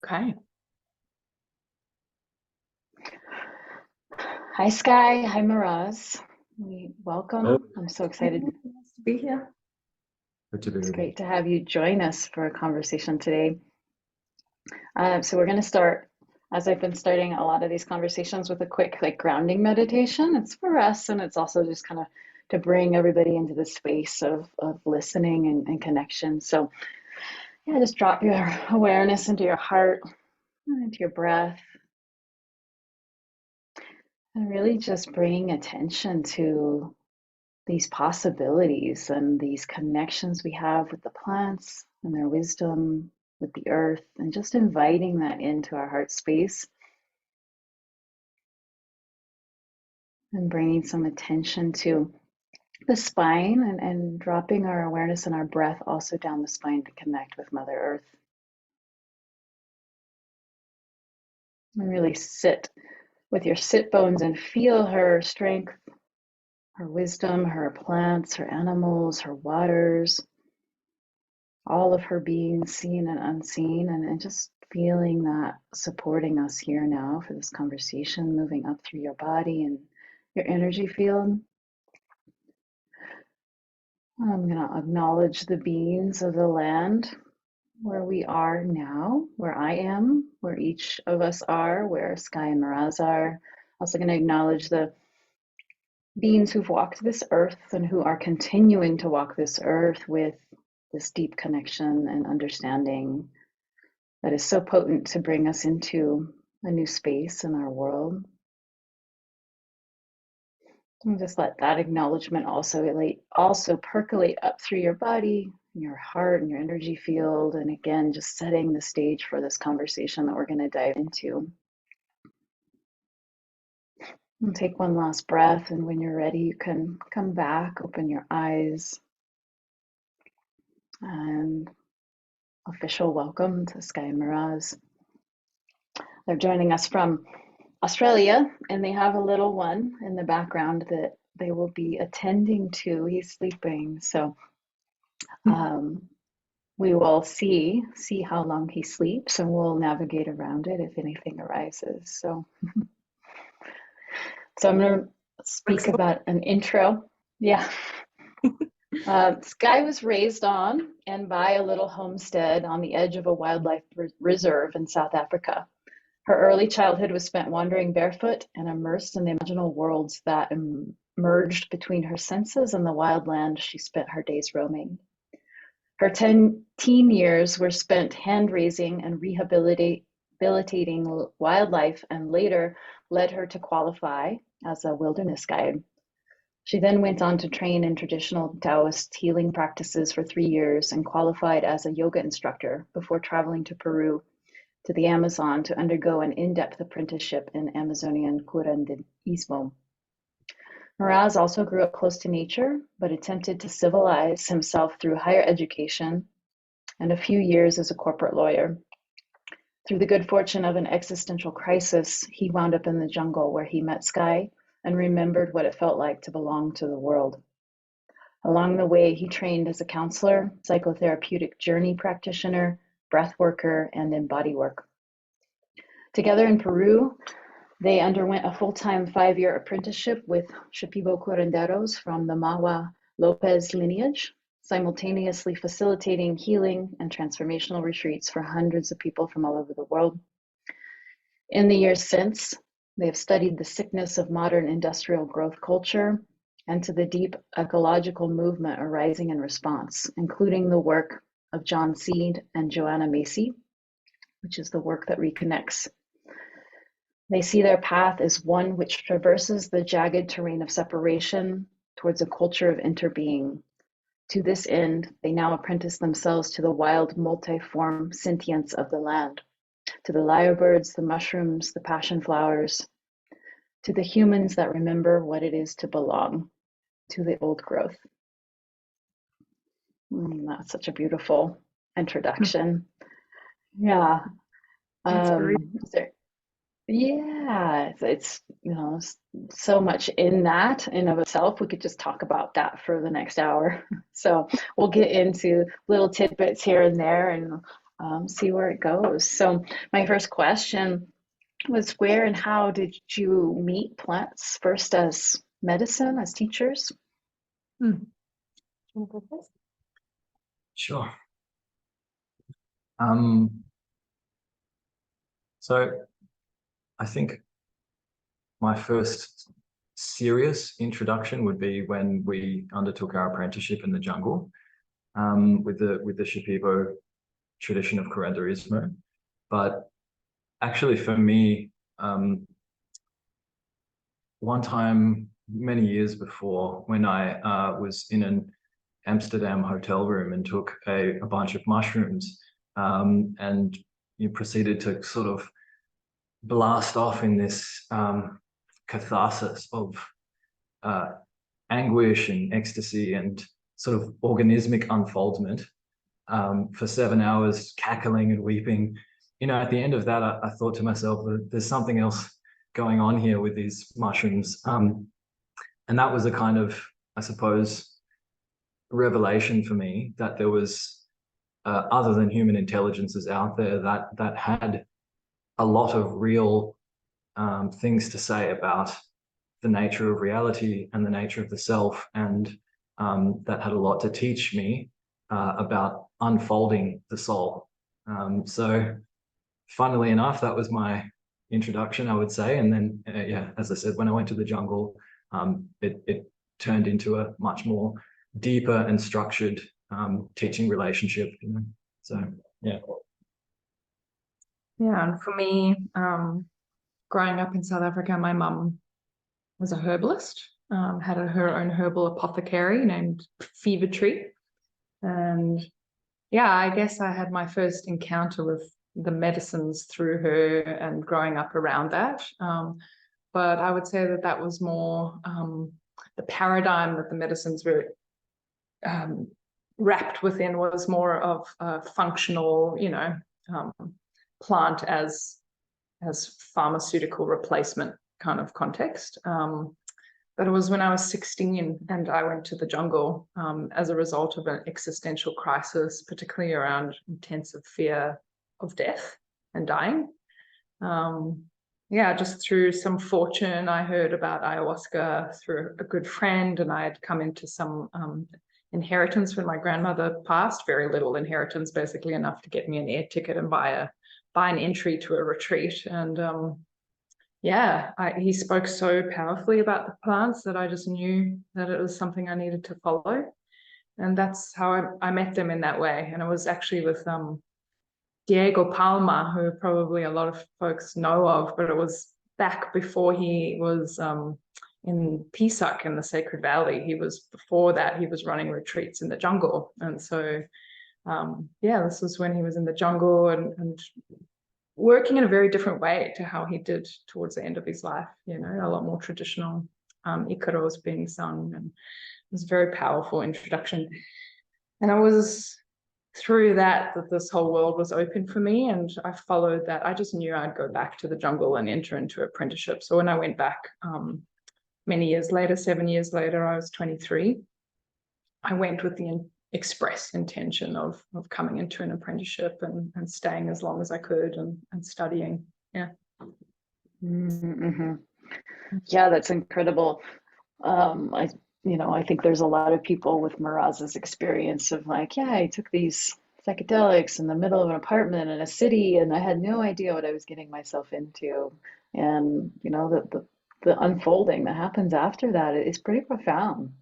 Okay. Hi, Skye. Hi, Miraz. Oh, Welcome. I'm so hi, excited. nice to be here. Good to be It's with you. great to have you join us for a conversation today. So we're going to start, as I've been starting a lot of these conversations, with a quick grounding meditation. It's for us, and it's also just kind of to bring everybody into the space of listening and connection. So yeah, just drop your awareness into your heart and into your breath, and really just bringing attention to these possibilities and these connections we have with the plants and their wisdom, with the earth, and just inviting that into our heart space and bringing some attention to the spine and dropping our awareness and our breath also down the spine to connect with Mother Earth. And really sit with your sit bones and feel her strength, her wisdom, her plants, her animals, her waters, all of her being seen and unseen, and just feeling that supporting us here now for this conversation, moving up through your body and your energy field. I'm going to acknowledge the beings of the land where we are now, where I am, where each of us are, where Skye and Miraz are. Also going to acknowledge the beings who've walked this earth and who are continuing to walk this earth with this deep connection and understanding that is so potent to bring us into a new space in our world. And just let that acknowledgement also percolate up through your body, your heart, and your energy field. And again, just setting the stage for this conversation that we're going to dive into. And take one last breath, and when you're ready, you can come back, open your eyes, and official welcome to Skye and Miraz. They're joining us from Australia, and they have a little one in the background that they will be attending to. He's sleeping, so um, we will see how long he sleeps, and we'll navigate around it if anything arises. So I'm going to speak Flexible. about an intro. Yeah. Skye was raised on and by a little homestead on the edge of a wildlife reserve in South Africa. Her early childhood was spent wandering barefoot and immersed in the imaginal worlds that emerged between her senses and the wild land she spent her days roaming. Her teen years were spent hand raising and rehabilitating wildlife, and later led her to qualify as a wilderness guide. She then went on to train in traditional Taoist healing practices for 3 years and qualified as a yoga instructor before traveling to Peru to the Amazon to undergo an in-depth apprenticeship in Amazonian curanderismo. Miraz also grew up close to nature, but attempted to civilize himself through higher education and a few years as a corporate lawyer. Through the good fortune of an existential crisis, he wound up in the jungle where he met Skye and remembered what it felt like to belong to the world. Along the way, he trained as a counselor, psychotherapeutic journey practitioner, breath worker, and in body work. Together in Peru, they underwent a full-time 5-year apprenticeship with Shipibo curanderos from the Mawa Lopez lineage, simultaneously facilitating healing and transformational retreats for hundreds of people from all over the world. In the years since, they have studied the sickness of modern industrial growth culture and to the deep ecological movement arising in response, including the work of John Seed and Joanna Macy, which is the work that reconnects. They see their path as one which traverses the jagged terrain of separation towards a culture of interbeing. To this end, they now apprentice themselves to the wild, multiform sentience of the land, to the lyrebirds, the mushrooms, the passion flowers, to the humans that remember what it is to belong, to the old growth. That's such a beautiful introduction. Yeah. Thanks for Is there Yeah, it's so much in that in of itself. We could just talk about that for the next hour. So we'll get into little tidbits here and there, and see where it goes. So my first question was, where and how did you meet plants? First as medicine, as teachers? Sure. So I think my first serious introduction would be when we undertook our apprenticeship in the jungle, with the Shipibo tradition of curanderismo. But actually, for me, one time many years before, when I was in an Amsterdam hotel room and took a bunch of mushrooms, and you proceeded to sort of blast off in this catharsis of anguish and ecstasy and sort of organismic unfoldment, for 7 hours, cackling and weeping. You know, at the end of that, I thought to myself that there's something else going on here with these mushrooms. And that was a kind of, I suppose, revelation for me that there was other than human intelligences out there that had a lot of real things to say about the nature of reality and the nature of the self, and that had a lot to teach me about unfolding the soul. So funnily enough, that was my introduction, I would say. And then, yeah, as I said, when I went to the jungle, it turned into a much more deeper and structured teaching relationship, you know. So yeah. Yeah, and for me, growing up in South Africa, my mum was a herbalist, had her own herbal apothecary named Fever Tree. And yeah, I guess I had my first encounter with the medicines through her and growing up around that. But I would say that that was more the paradigm that the medicines were wrapped within was more of a functional, you know, plant as pharmaceutical replacement kind of context. But it was when I was 16 and I went to the jungle as a result of an existential crisis, particularly around intensive fear of death and dying. Yeah, just through some fortune, I heard about ayahuasca through a good friend, and I had come into some inheritance when my grandmother passed. Very little inheritance, basically enough to get me an air ticket and buy an entry to a retreat. And yeah, he spoke so powerfully about the plants that I just knew that it was something I needed to follow. And that's how I met them in that way. And it was actually with Diego Palma, who probably a lot of folks know of, but it was back before he was in Pisac in the Sacred Valley. Before that, he was running retreats in the jungle. And so, yeah, this was when he was in the jungle and working in a very different way to how he did towards the end of his life, you know, a lot more traditional, Icaros being sung, and it was a very powerful introduction. And I was through that this whole world was open for me, and I followed that. I just knew I'd go back to the jungle and enter into apprenticeship. So when I went back many years later, 7 years later, I was 23, I went with the express intention of coming into an apprenticeship and staying as long as I could and studying. Yeah. Mm-hmm. Yeah, that's incredible. I think there's a lot of people with Miraz's experience of like, yeah, I took these psychedelics in the middle of an apartment in a city and I had no idea what I was getting myself into. And, you know, the unfolding that happens after that is pretty profound.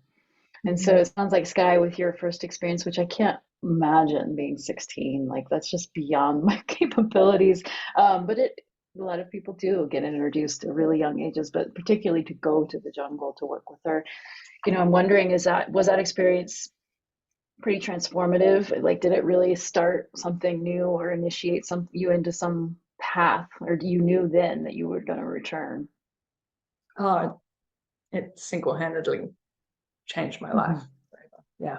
And so it sounds like, Skye, with your first experience, which I can't imagine being 16, like that's just beyond my capabilities. But a lot of people do get introduced at really young ages, but particularly to go to the jungle to work with her. You know, I'm wondering, was that experience pretty transformative? Like, did it really start something new or initiate you into some path, or you knew then that you were going to return? Oh, it single-handedly changed my life. Yeah.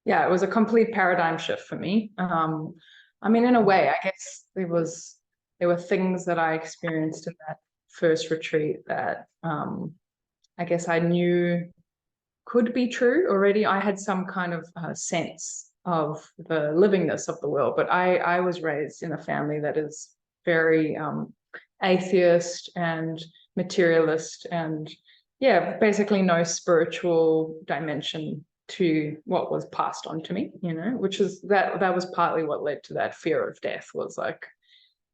Yeah, it was a complete paradigm shift for me. I mean, in a way, I guess there were things that I experienced in that first retreat that I guess I knew could be true already. I had some kind of sense the livingness of the world. But I was raised in a family that is very atheist and materialist, and yeah, basically no spiritual dimension to what was passed on to me, you know, which is that was partly what led to that fear of death, was like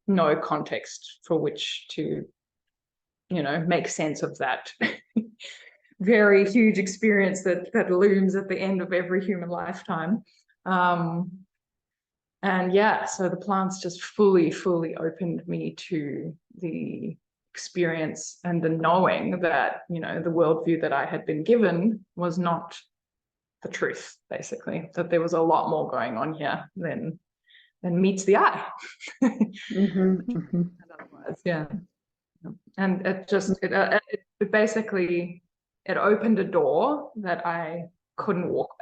no context for which to, you know, make sense of that very huge experience that looms at the end of every human lifetime. And yeah, so the plants just fully opened me to the experience and the knowing that, you know, the worldview that I had been given was not the truth, basically, that there was a lot more going on here than meets the eye. Otherwise, yeah. And it just, it basically, it opened a door that I couldn't walk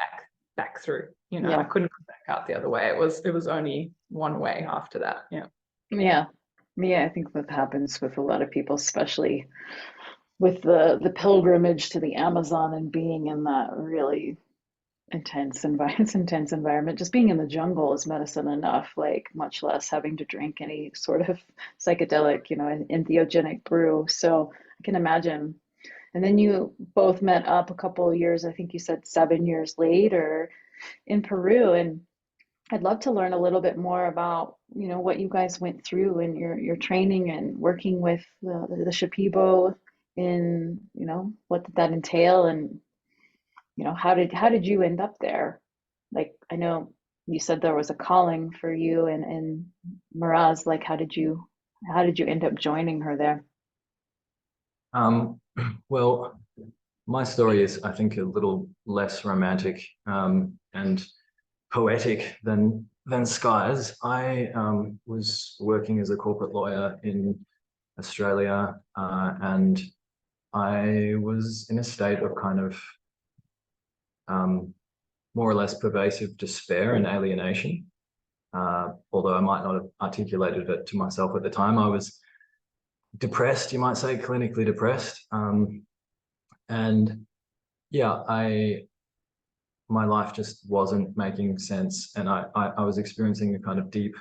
back through, you know. I couldn't come back out the other way. It was only one way after that. Yeah, I think that happens with a lot of people, especially with the pilgrimage to the Amazon and being in that really intense environment. Just being in the jungle is medicine enough, like much less having to drink any sort of psychedelic, you know, entheogenic brew. So I can imagine. And then you both met up a couple of years, I think you said 7 years later, in Peru. And I'd love to learn a little bit more about, you know, what you guys went through in your training and working with the Shipibo, in, you know, what did that entail, and, you know, how did you end up there? Like, I know you said there was a calling for you and Miraz, like how did you end up joining her there? Well, my story is, I think, a little less romantic and poetic than Skye's. I was working as a corporate lawyer in Australia, and I was in a state of kind of more or less pervasive despair and alienation. Although I might not have articulated it to myself at the time, I was depressed, you might say, clinically depressed. And yeah, my life just wasn't making sense. And I was experiencing a kind of deep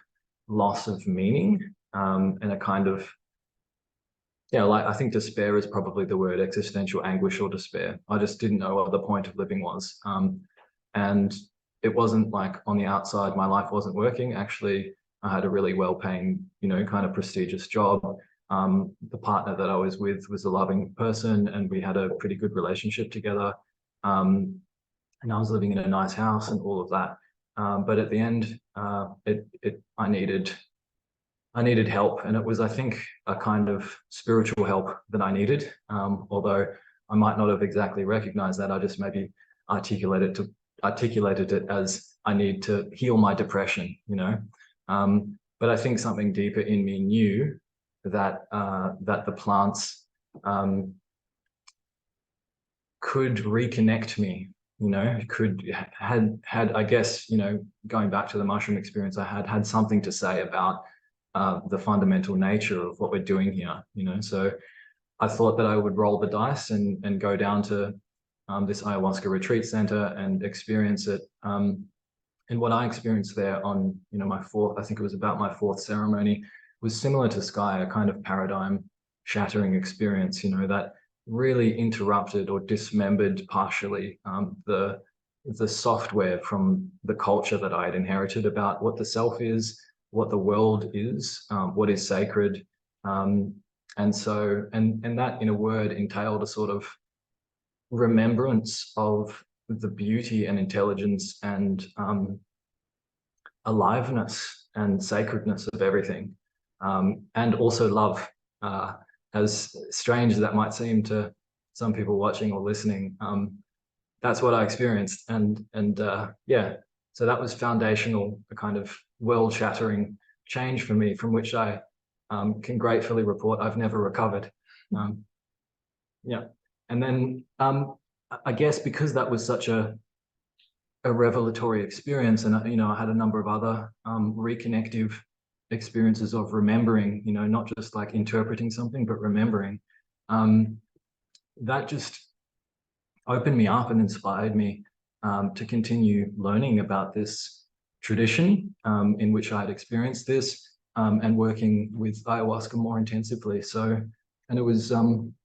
loss of meaning, and a kind of, yeah, like, I think despair is probably the word, existential anguish or despair. I just didn't know what the point of living was. And it wasn't like on the outside, my life wasn't working. Actually, I had a really well-paying, you know, kind of prestigious job. The partner that I was with was a loving person, and we had a pretty good relationship together. And I was living in a nice house and all of that. But at the end, I needed help, and it was, I think, a kind of spiritual help that I needed. Although I might not have exactly recognized that. I just maybe articulated it as I need to heal my depression, you know. But I think something deeper in me knew that the plants could reconnect me, you know, had I guess, you know, going back to the mushroom experience, I had something to say about the fundamental nature of what we're doing here, you know. So I thought that I would roll the dice and go down to this ayahuasca retreat center and experience it. And what I experienced there on, you know, I think it was about my fourth ceremony, was similar to Skye, a kind of paradigm shattering experience, you know, that really interrupted or dismembered partially the software from the culture that I had inherited about what the self is, what the world is, what is sacred. And that, in a word, entailed a sort of remembrance of the beauty and intelligence and aliveness and sacredness of everything, and also love. As strange as that might seem to some people watching or listening, that's what I experienced, and yeah, so that was foundational, a kind of world-shattering change for me, from which I can gratefully report I've never recovered. Yeah, and then I guess because that was such a revelatory experience, and you know, I had a number of other reconnective experiences of remembering, you know, not just like interpreting something, but remembering. That just opened me up and inspired me to continue learning about this tradition in which I had experienced this, and working with ayahuasca more intensively. So, and it was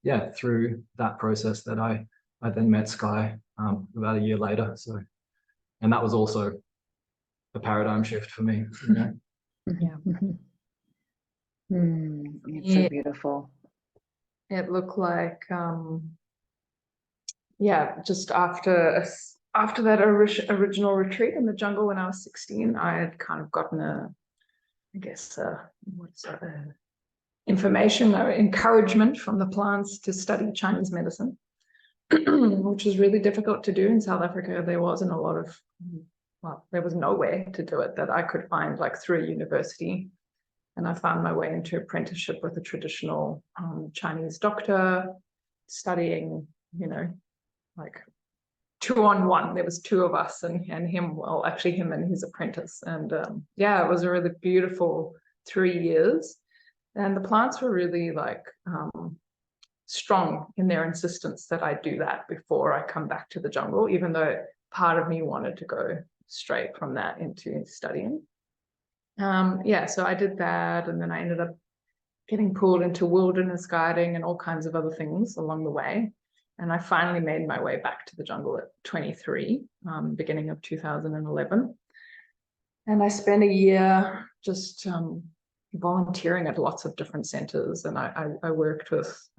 yeah, through that process that I then met Skye about a year later. So, and that was also a paradigm shift for me. You know? Yeah. It's so beautiful. It looked like, yeah, just after that original retreat in the jungle when I was 16, I had kind of gotten I guess, information or encouragement from the plants to study Chinese medicine, which was really difficult to do in South Africa. There wasn't a lot of, well, there was no way to do it that I could find, like through a university. And I found my way into apprenticeship with a traditional Chinese doctor, studying, you know, like 2-on-1. There was 2 of us and him, well, actually him and his apprentice. And yeah, it was a really beautiful 3 years. And the plants were really like strong in their insistence that I do that before I come back to the jungle, even though part of me wanted to go straight from that into studying. Yeah, so I did that, and then I ended up getting pulled into wilderness guiding and all kinds of other things along the way. And I finally made my way back to the jungle at 23, beginning of 2011. And I spent a year just volunteering at lots of different centers. And I worked with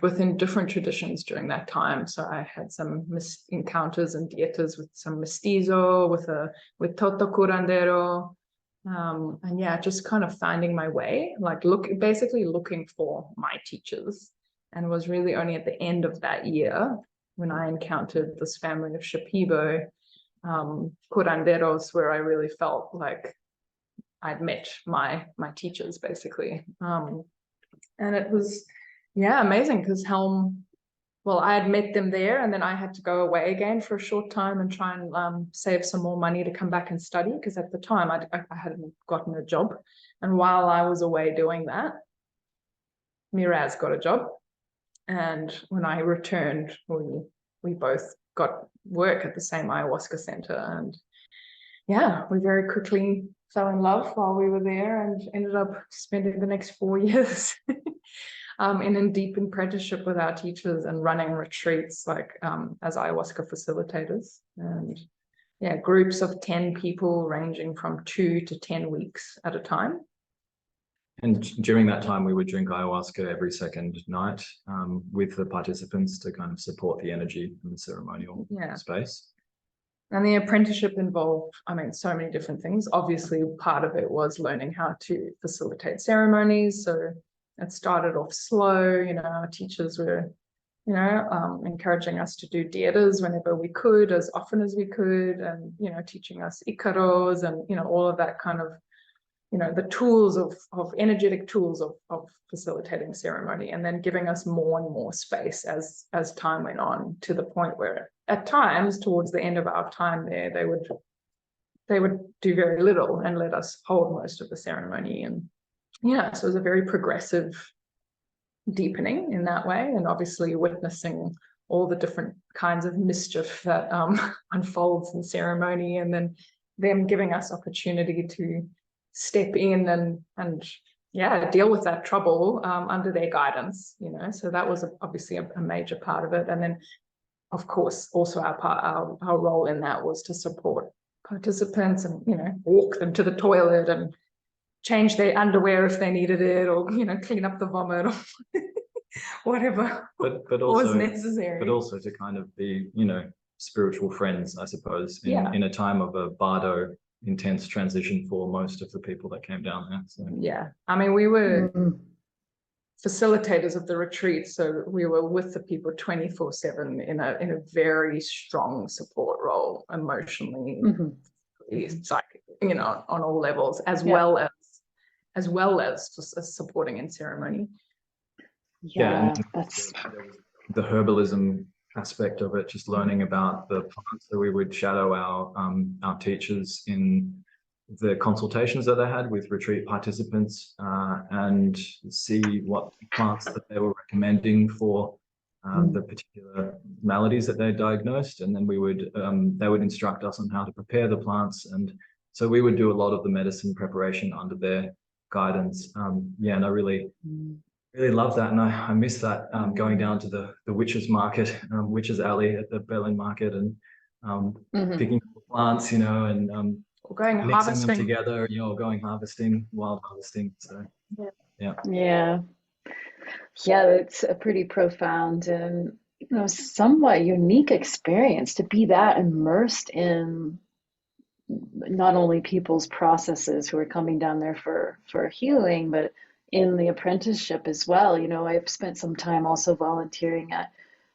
within different traditions during that time. So I had some encounters and dietas with some mestizo, with Toto curandero, and yeah, just kind of finding my way, like basically looking for my teachers. And it was really only at the end of that year when I encountered this family of Shipibo curanderos, where I really felt like I'd met my teachers, basically. And it was, yeah, amazing, because well, I had met them there, and then I had to go away again for a short time and try and save some more money to come back and study, because at the time I hadn't gotten a job. And while I was away doing that, Miraz got a job. And when I returned, we both got work at the same ayahuasca center. And yeah, we very quickly fell in love while we were there, and ended up spending the next 4 years in deep apprenticeship with our teachers and running retreats, like as ayahuasca facilitators. And yeah, groups of 10 people ranging from 2 to 10 weeks at a time. And during that time, we would drink ayahuasca every second night with the participants to kind of support the energy in the ceremonial space. And the apprenticeship involved, I mean, so many different things. Obviously, part of it was learning how to facilitate ceremonies. So it started off slow. You know, our teachers were, you know, encouraging us to do dietas whenever we could, as often as we could, and, you know, teaching us ikaros and, you know, all of that kind of, you know, the tools of energetic tools of facilitating ceremony, and then giving us more and more space as time went on, to the point where at times towards the end of our time there, they would do very little and let us hold most of the ceremony. And yeah, so it was a very progressive deepening in that way, and obviously witnessing all the different kinds of mischief that unfolds in ceremony, and then them giving us opportunity to step in and yeah, deal with that trouble under their guidance, you know. So that was obviously a major part of it. And then, of course, also our role in that was to support participants and, you know, walk them to the toilet and change their underwear if they needed it, or, you know, clean up the vomit or whatever but also was necessary. But also to kind of be, you know, spiritual friends, I suppose, in a time of a bardo intense transition for most of the people that came down there. So yeah, I mean, we were facilitators of the retreat, so we were with the people 24/7 in a very strong support role, emotionally, psychically, you know, on all levels, as well as just supporting in ceremony. Yeah, that's the herbalism aspect of it, just learning about the plants. So we would shadow our teachers in the consultations that they had with retreat participants and see what plants that they were recommending for the particular maladies that they diagnosed, and then they would instruct us on how to prepare the plants, and so we would do a lot of the medicine preparation under their guidance. Yeah, and I really love that, and I miss that, going down to the witches market, witches alley at the Berlin market, and picking plants, and Or going mixing harvesting. them together, going harvesting, wild harvesting. So Yeah. It's a pretty profound and somewhat unique experience to be that immersed in not only people's processes who are coming down there for healing, but in the apprenticeship as well. I've spent some time also volunteering at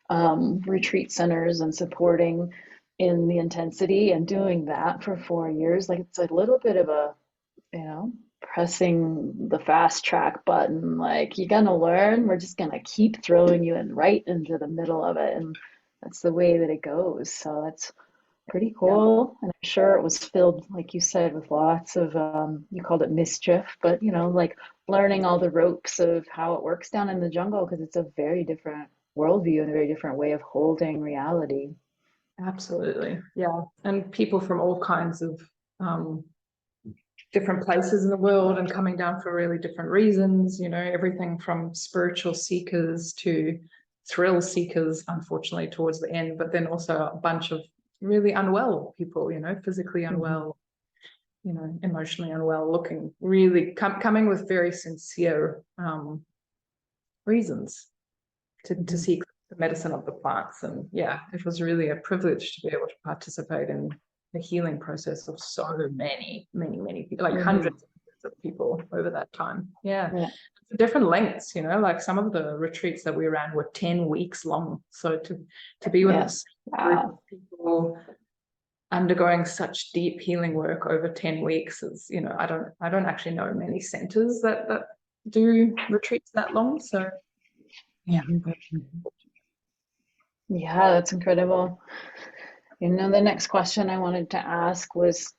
retreat centers and supporting in the intensity, and doing that for 4 years. Like, it's a little bit of a, pressing the fast track button. Like, you're gonna learn, we're just gonna keep throwing you in right into the middle of it, and that's the way that it goes. So that's pretty cool. And I'm sure it was filled, like you said, with lots of you called it mischief, but like learning all the ropes of how it works down in the jungle, because it's a very different worldview and a very different way of holding reality. Absolutely. Yeah. And people from all kinds of different places in the world, and coming down for really different reasons, everything from spiritual seekers to thrill seekers, unfortunately, towards the end, but then also a bunch of really unwell people, physically unwell, emotionally unwell, looking really coming with very sincere reasons to seek the medicine of the plants. And it was really a privilege to be able to participate in the healing process of so many people, like hundreds of people over that time. Different lengths, like some of the retreats that we ran were 10 weeks long. So to be with this group of people undergoing such deep healing work over 10 weeks is, I don't actually know many centers that do retreats that long. So that's incredible. The next question I wanted to ask was,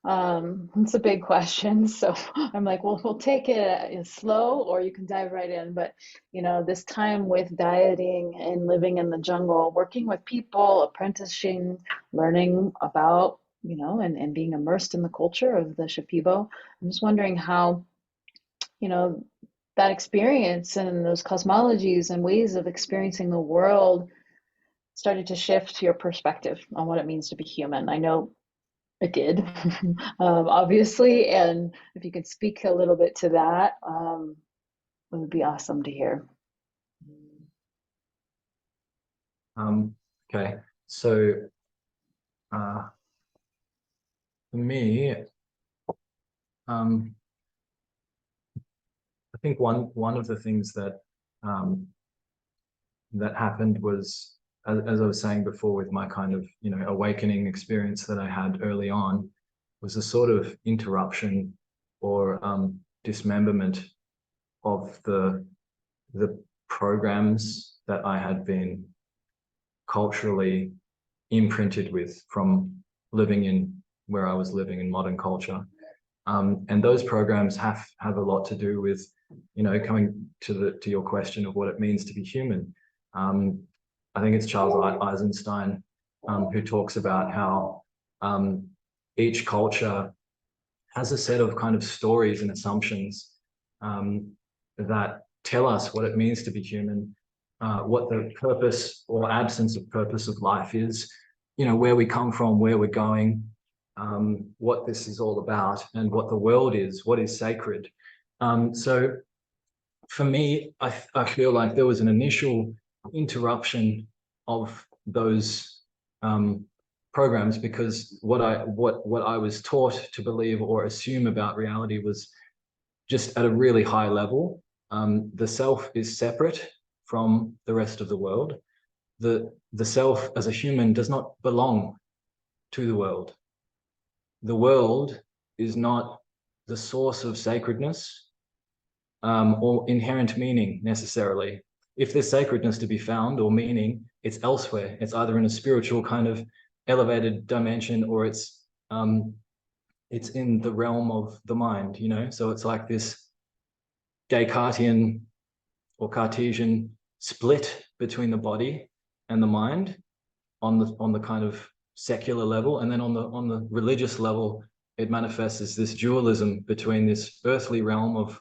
it's a big question, so I'm like, well, we'll take it slow, or you can dive right in. But this time with dieting and living in the jungle, working with people, apprenticing, learning about and being immersed in the culture of the Shipibo, I'm just wondering how that experience and those cosmologies and ways of experiencing the world started to shift your perspective on what it means to be human. I know it did, obviously, and if you could speak a little bit to that, it would be awesome to hear. Okay, so for me, I think one of the things that that happened was, as I was saying before, with my kind of awakening experience that I had early on, was a sort of interruption or dismemberment of the programs that I had been culturally imprinted with from living in where I was living in modern culture. And those programs have a lot to do with, coming to your question of what it means to be human. I think it's Charles Eisenstein who talks about how each culture has a set of kind of stories and assumptions that tell us what it means to be human, what the purpose or absence of purpose of life is, where we come from, where we're going, what this is all about, and what the world is, what is sacred. So for me, I feel like there was an initial interruption of those programs, because what I was taught to believe or assume about reality was just at a really high level. The self is separate from the rest of the world. The self as a human does not belong to the world. The world is not the source of sacredness or inherent meaning necessarily. If there's sacredness to be found or meaning, it's elsewhere. It's either in a spiritual kind of elevated dimension, or it's in the realm of the mind, So it's like this Descartesian or Cartesian split between the body and the mind on the kind of secular level, and then on the religious level, it manifests as this dualism between this earthly realm of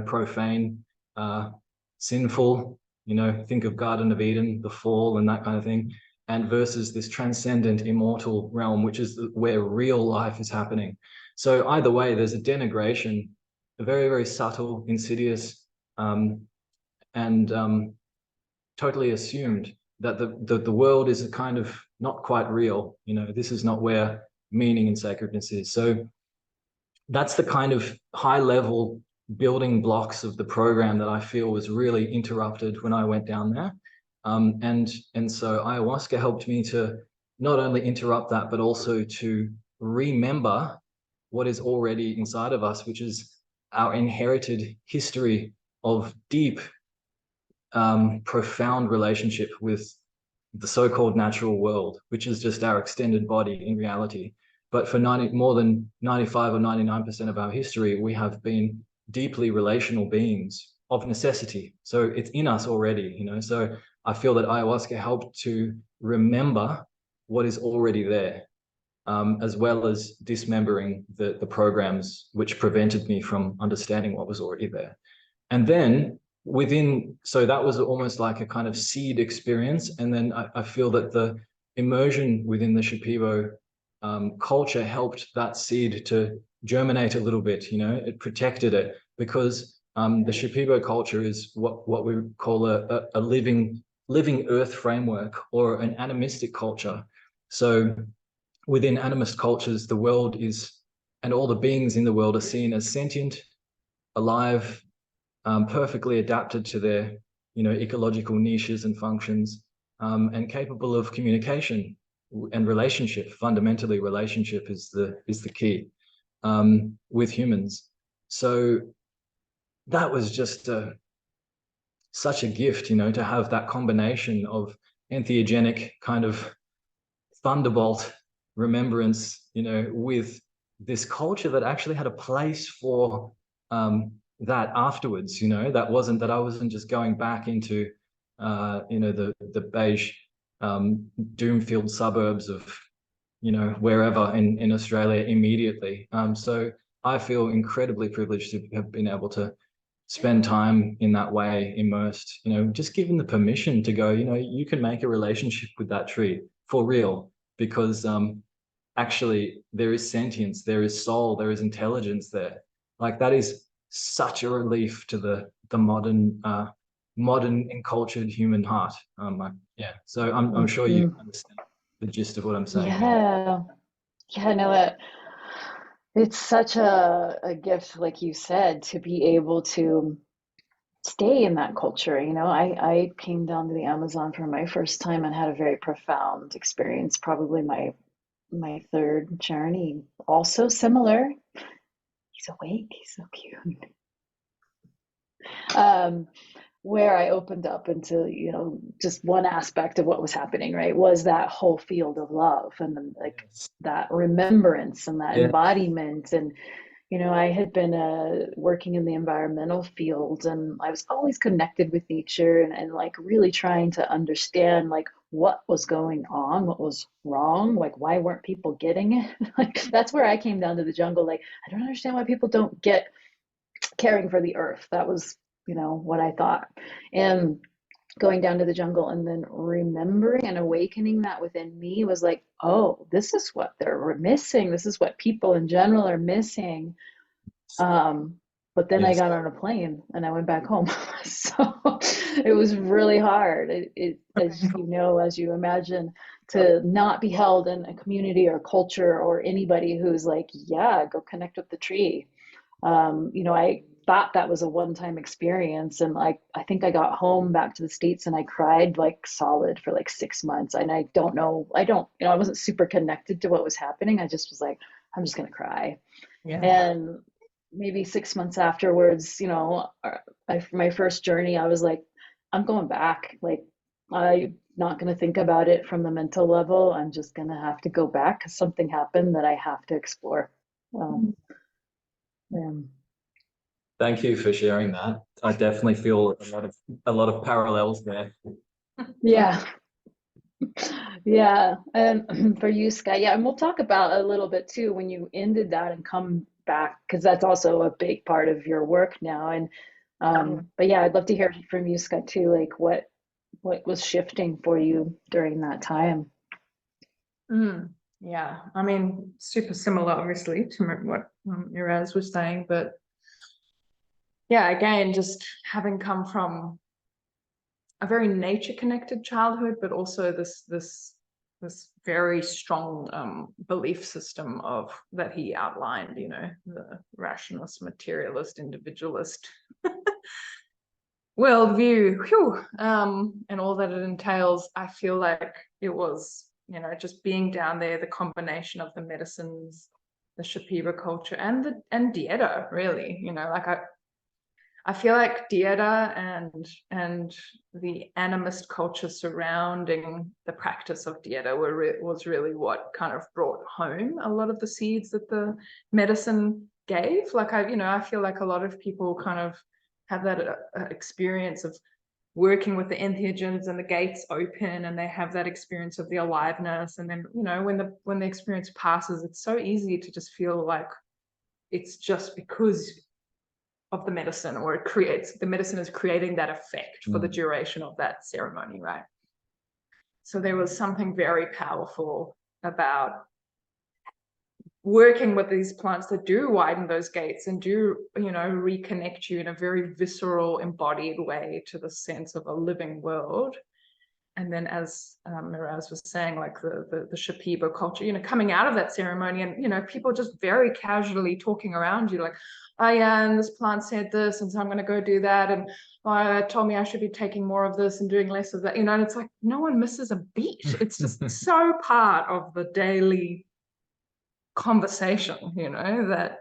profane, sinful, think of Garden of Eden, the fall and that kind of thing, and versus this transcendent, immortal realm, which is where real life is happening. So either way, there's a denigration, a very, very subtle, insidious, and totally assumed that the world is a kind of not quite real. This is not where meaning and sacredness is. So that's the kind of high level building blocks of the program that I feel was really interrupted when I went down there. And so ayahuasca helped me to not only interrupt that, but also to remember what is already inside of us, which is our inherited history of deep, profound relationship with the so-called natural world, which is just our extended body in reality. But for more than 95 or 99% of our history, we have been deeply relational beings of necessity. So it's in us already, So I feel that ayahuasca helped to remember what is already there, as well as dismembering the programs which prevented me from understanding what was already there. And then so that was almost like a kind of seed experience. And then I feel that the immersion within the Shipibo culture helped that seed to germinate a little bit. It protected it, because the Shipibo culture is what we call a living earth framework, or an animistic culture. So within animist cultures, the world is, and all the beings in the world are seen as sentient, alive, perfectly adapted to their, ecological niches and functions, and capable of communication and relationship. Fundamentally, relationship is the key with humans. So that was just such a gift, to have that combination of entheogenic kind of thunderbolt remembrance, with this culture that actually had a place for that afterwards. That I wasn't just going back into the beige doom-filled suburbs of wherever in Australia immediately. So I feel incredibly privileged to have been able to spend time in that way, immersed, just given the permission to go, you can make a relationship with that tree for real, because actually there is sentience, there is soul, there is intelligence there. Like, that is such a relief to the modern encultured human heart. So I'm sure you understand the gist of what I'm saying. Yeah, no, it's such a gift, like you said, to be able to stay in that culture. I came down to the Amazon for my first time and had a very profound experience, probably my third journey, also similar. He's awake, he's so cute. Where I opened up into, just one aspect of what was happening, right, was that whole field of love, and then, like, that remembrance and that embodiment. And I had been working in the environmental field, and I was always connected with nature, and like really trying to understand, like, what was going on, what was wrong, like, why weren't people getting it? Like, that's where I came down to the jungle. Like, I don't understand why people don't get caring for the earth. That was, what I thought. And going down to the jungle and then remembering and awakening that within me was like, oh, this is what they're missing. This is what people in general are missing. But then I got on a plane and I went back home. So it was really hard. As you imagine, to not be held in a community or culture or anybody who's like, yeah, go connect with the tree. I thought that was a one-time experience, and I think I got home back to the States and I cried like solid for like 6 months. And I wasn't super connected to what was happening. I just was like, I'm just gonna cry. And maybe 6 months afterwards, my first journey, I was like, I'm going back. Like, I'm not going to think about it from the mental level. I'm just going to have to go back because something happened that I have to explore. Thank you for sharing that. I definitely feel a lot of parallels there. Yeah. Yeah. And for you, Skye, yeah, and we'll talk about a little bit too when you ended that and come back, because that's also a big part of your work now. And but yeah, I'd love to hear from you, Skye, too, like what was shifting for you during that time. Yeah, I mean, super similar, obviously, to what Miraz was saying, but yeah, again, just having come from a very nature-connected childhood, but also this very strong belief system of that he outlined, you know, the rationalist, materialist, individualist worldview, and all that it entails. I feel like it was, you know, just being down there, the combination of the medicines, the Shipibo culture, and Dieta, really, you know, like I feel like Dieta and the animist culture surrounding the practice of Dieta was really what kind of brought home a lot of the seeds that the medicine gave. Like I feel like a lot of people kind of have that experience of working with the entheogens and the gates open, and they have that experience of the aliveness. And then, you know, when the experience passes, it's so easy to just feel like it's just because of the medicine, or the medicine is creating that effect for the duration of that ceremony, right? So there was something very powerful about working with these plants that do widen those gates and do, you know, reconnect you in a very visceral, embodied way to the sense of a living world. And then, as Miraz was saying, like the Shipibo culture, you know, coming out of that ceremony, and, you know, people just very casually talking around you, like, oh yeah, and this plant said this, and so I'm going to go do that, and oh, it told me I should be taking more of this and doing less of that, you know. And it's like no one misses a beat. It's just so part of the daily conversation, you know, that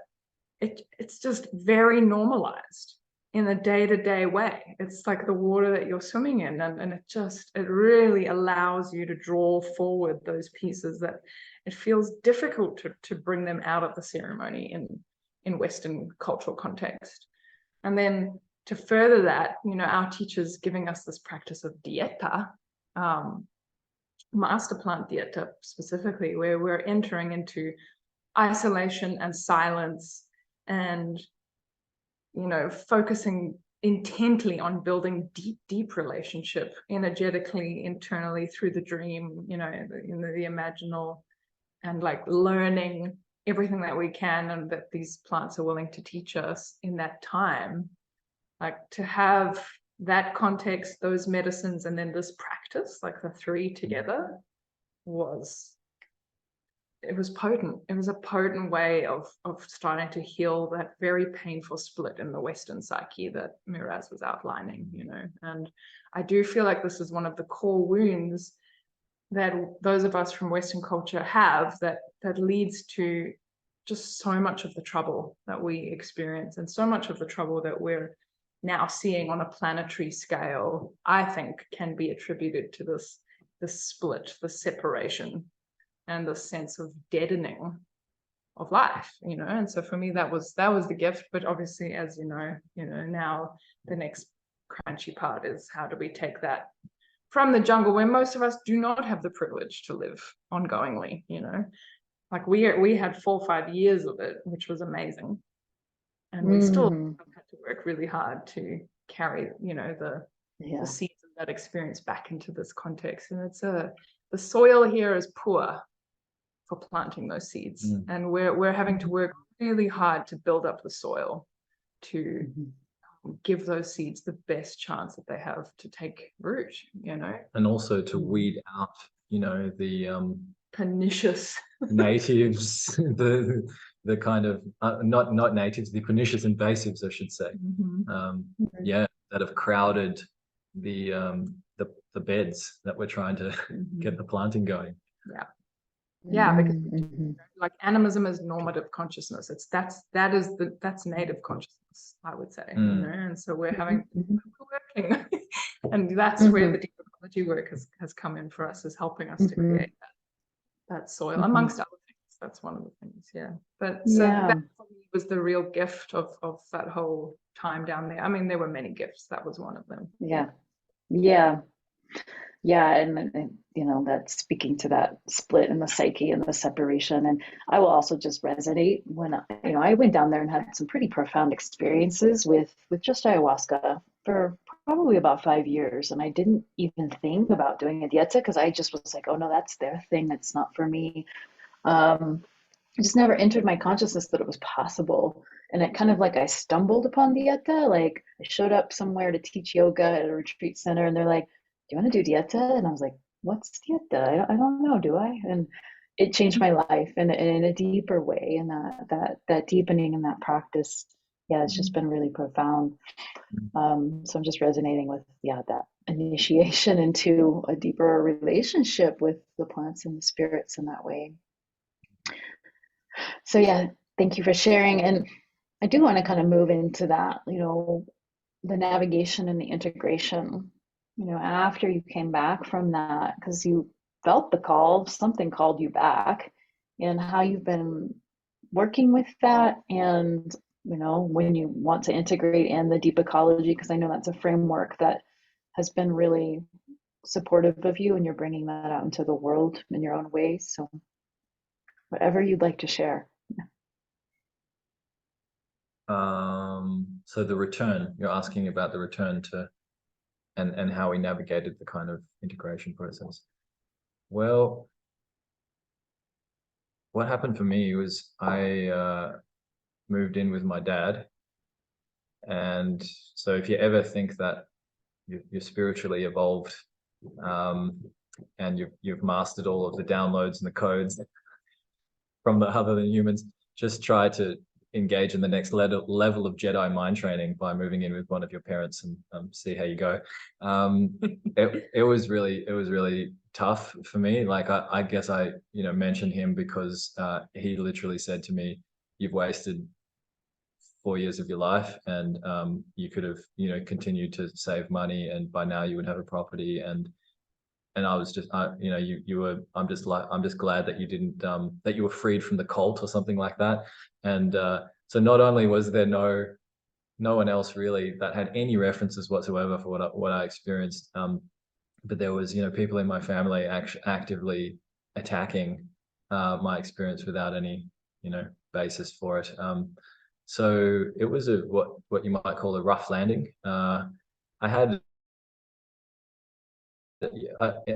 it's just very normalized in a day-to-day way. It's like the water that you're swimming in, and it really allows you to draw forward those pieces that it feels difficult to bring them out of the ceremony in Western cultural context. And then to further that, you know, our teachers giving us this practice of dieta, master plant dieta specifically, where we're entering into isolation and silence, and, you know, focusing intently on building deep relationship energetically, internally, through the dream, you know, in the imaginal, and like learning everything that we can and that these plants are willing to teach us in that time. Like to have that context, those medicines, and then this practice, like the three together, it was potent. It was a potent way of starting to heal that very painful split in the Western psyche that Miraz was outlining, you know. And I do feel like this is one of the core wounds that those of us from Western culture have, that leads to just so much of the trouble that we experience, and so much of the trouble that we're now seeing on a planetary scale, I think, can be attributed to this split, the separation, and the sense of deadening of life, you know. And so for me, that was the gift. But obviously, as you know, now the next crunchy part is, how do we take that from the jungle, where most of us do not have the privilege to live ongoingly, you know. Like we had 4 or 5 years of it, which was amazing, and we still had to work really hard to carry, you know, the seeds of that experience back into this context. And the soil here is poor for planting those seeds, and we're having to work really hard to build up the soil to give those seeds the best chance that they have to take root, you know. And also to weed out, you know, the pernicious natives, the kind of not natives, the pernicious invasives, I should say. Yeah, that have crowded the beds that we're trying to get the planting going. Yeah, because like animism is normative consciousness. That's native consciousness, I would say, you know. And so we're working, and that's where the deep ecology work has come in for us, is helping us to create that soil, amongst other things. That's one of the things, yeah. But so that for me was the real gift of that whole time down there. I mean, there were many gifts. That was one of them. Yeah. Yeah. Yeah. And you know, that's speaking to that split in the psyche and the separation. And I will also just resonate when, you know, I went down there and had some pretty profound experiences with just ayahuasca for probably about 5 years. And I didn't even think about doing a dieta because I just was like, oh no, that's their thing. That's not for me. It just never entered my consciousness that it was possible. And it kind of like I stumbled upon dieta. Like I showed up somewhere to teach yoga at a retreat center, and they're like, "Do you want to do dieta?" And I was like, "What's dieta? I don't know. Do I?" And it changed my life in a deeper way. And that deepening in that practice, yeah, it's just been really profound. So I'm just resonating with that initiation into a deeper relationship with the plants and the spirits in that way. So yeah, thank you for sharing. And I do want to kind of move into that, you know, the navigation and the integration, you know, after you came back from that, because you felt the call, something called you back, and how you've been working with that. And, you know, when you want to integrate in the deep ecology, because I know that's a framework that has been really supportive of you, and you're bringing that out into the world in your own way. So whatever you'd like to share. So the return, you're asking about the return to, and how we navigated the kind of integration process. Well, what happened for me was I moved in with my dad. And so if you ever think that you're spiritually evolved, and you've mastered all of the downloads and the codes from the other than humans, just try to engage in the next level of Jedi mind training by moving in with one of your parents and see how you go. It was really tough for me. Like I guess I mentioned him because he literally said to me, "You've wasted 4 years of your life, and you could have continued to save money, and by now you would have a property." And I was just, you were, I'm just glad that you didn't, that you were freed from the cult or something like that. And so not only was there no one else really that had any references whatsoever for what I experienced, but there was, people in my family actively attacking my experience without any, basis for it. So it was what you might call a rough landing. I had,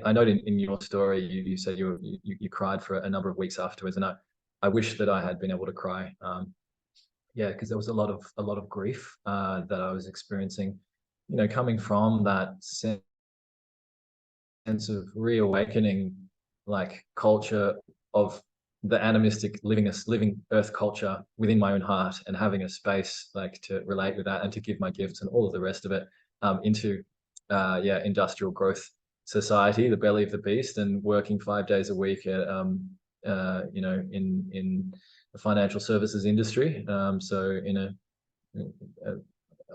I noted in your story, you said you cried for a number of weeks afterwards, and I wish that I had been able to cry. Yeah, because there was a lot of grief that I was experiencing, coming from that sense of reawakening, like culture of the animistic living earth culture within my own heart, and having a space like to relate with that and to give my gifts and all of the rest of it into industrial growth society, the belly of the beast, and working 5 days a week at in the financial services industry, so in a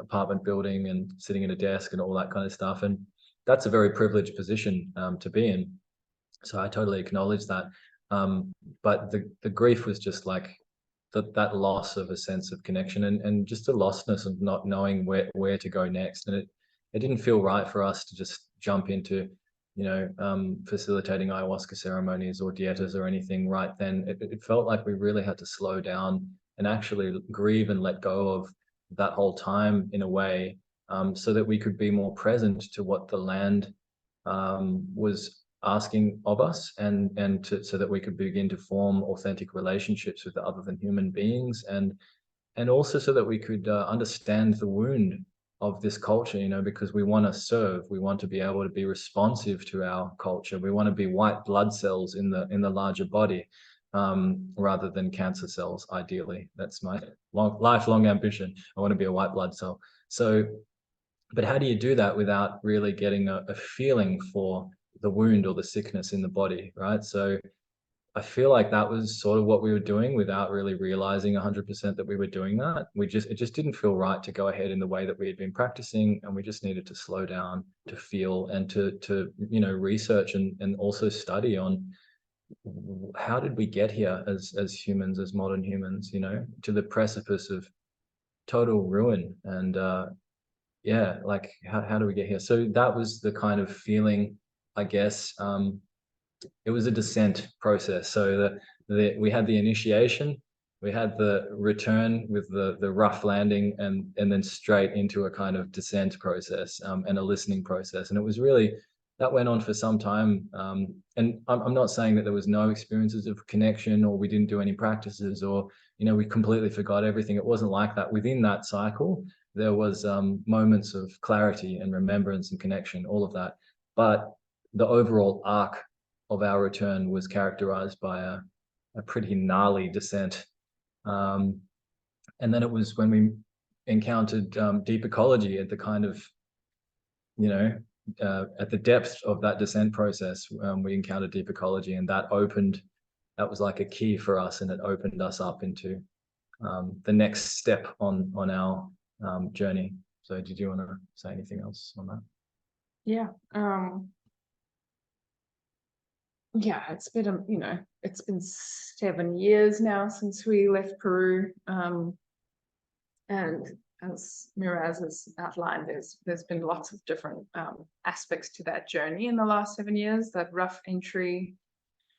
apartment building and sitting at a desk and all that kind of stuff. And that's a very privileged position to be in, so I totally acknowledge that. But the grief was just like that loss of a sense of connection, and just a lostness of not knowing where to go next. And it didn't feel right for us to just jump into facilitating ayahuasca ceremonies or dietas or anything right then. It felt like we really had to slow down and actually grieve and let go of that whole time in a way, so that we could be more present to what the land was asking of us, and so that we could begin to form authentic relationships with other than human beings, and also so that we could understand the wound of this culture, because we want to serve, we want to be able to be responsive to our culture, we want to be white blood cells in the larger body, rather than cancer cells. Ideally, that's my lifelong ambition. I want to be a white blood cell. So, but how do you do that without really getting a feeling for the wound or the sickness in the body, right? So I feel like that was sort of what we were doing without really realizing 100% that we were doing that. It just didn't feel right to go ahead in the way that we had been practicing, and we just needed to slow down, to feel, and to research and also study on how did we get here as humans, as modern humans, you know, to the precipice of total ruin? And yeah, like how do we get here? So that was the kind of feeling, I guess. It was a descent process. So we had the initiation, we had the return with the rough landing, and then straight into a kind of descent process, and a listening process. And it was really, that went on for some time. And I'm not saying that there was no experiences of connection, or we didn't do any practices, or, you know, we completely forgot everything. It wasn't like that. Within that cycle, there was moments of clarity and remembrance and connection, all of that. But the overall arc of our return was characterized by a pretty gnarly descent. And then it was when we encountered deep ecology at the kind of, you know, at the depth of that descent process. We encountered deep ecology, and that was like a key for us, and it opened us up into the next step on our journey. So did you want to say anything else on that? Yeah. Yeah, it's been, you know, it's been 7 years now since we left Peru. And as Miraz has outlined, there's been lots of different aspects to that journey in the last 7 years. That rough entry,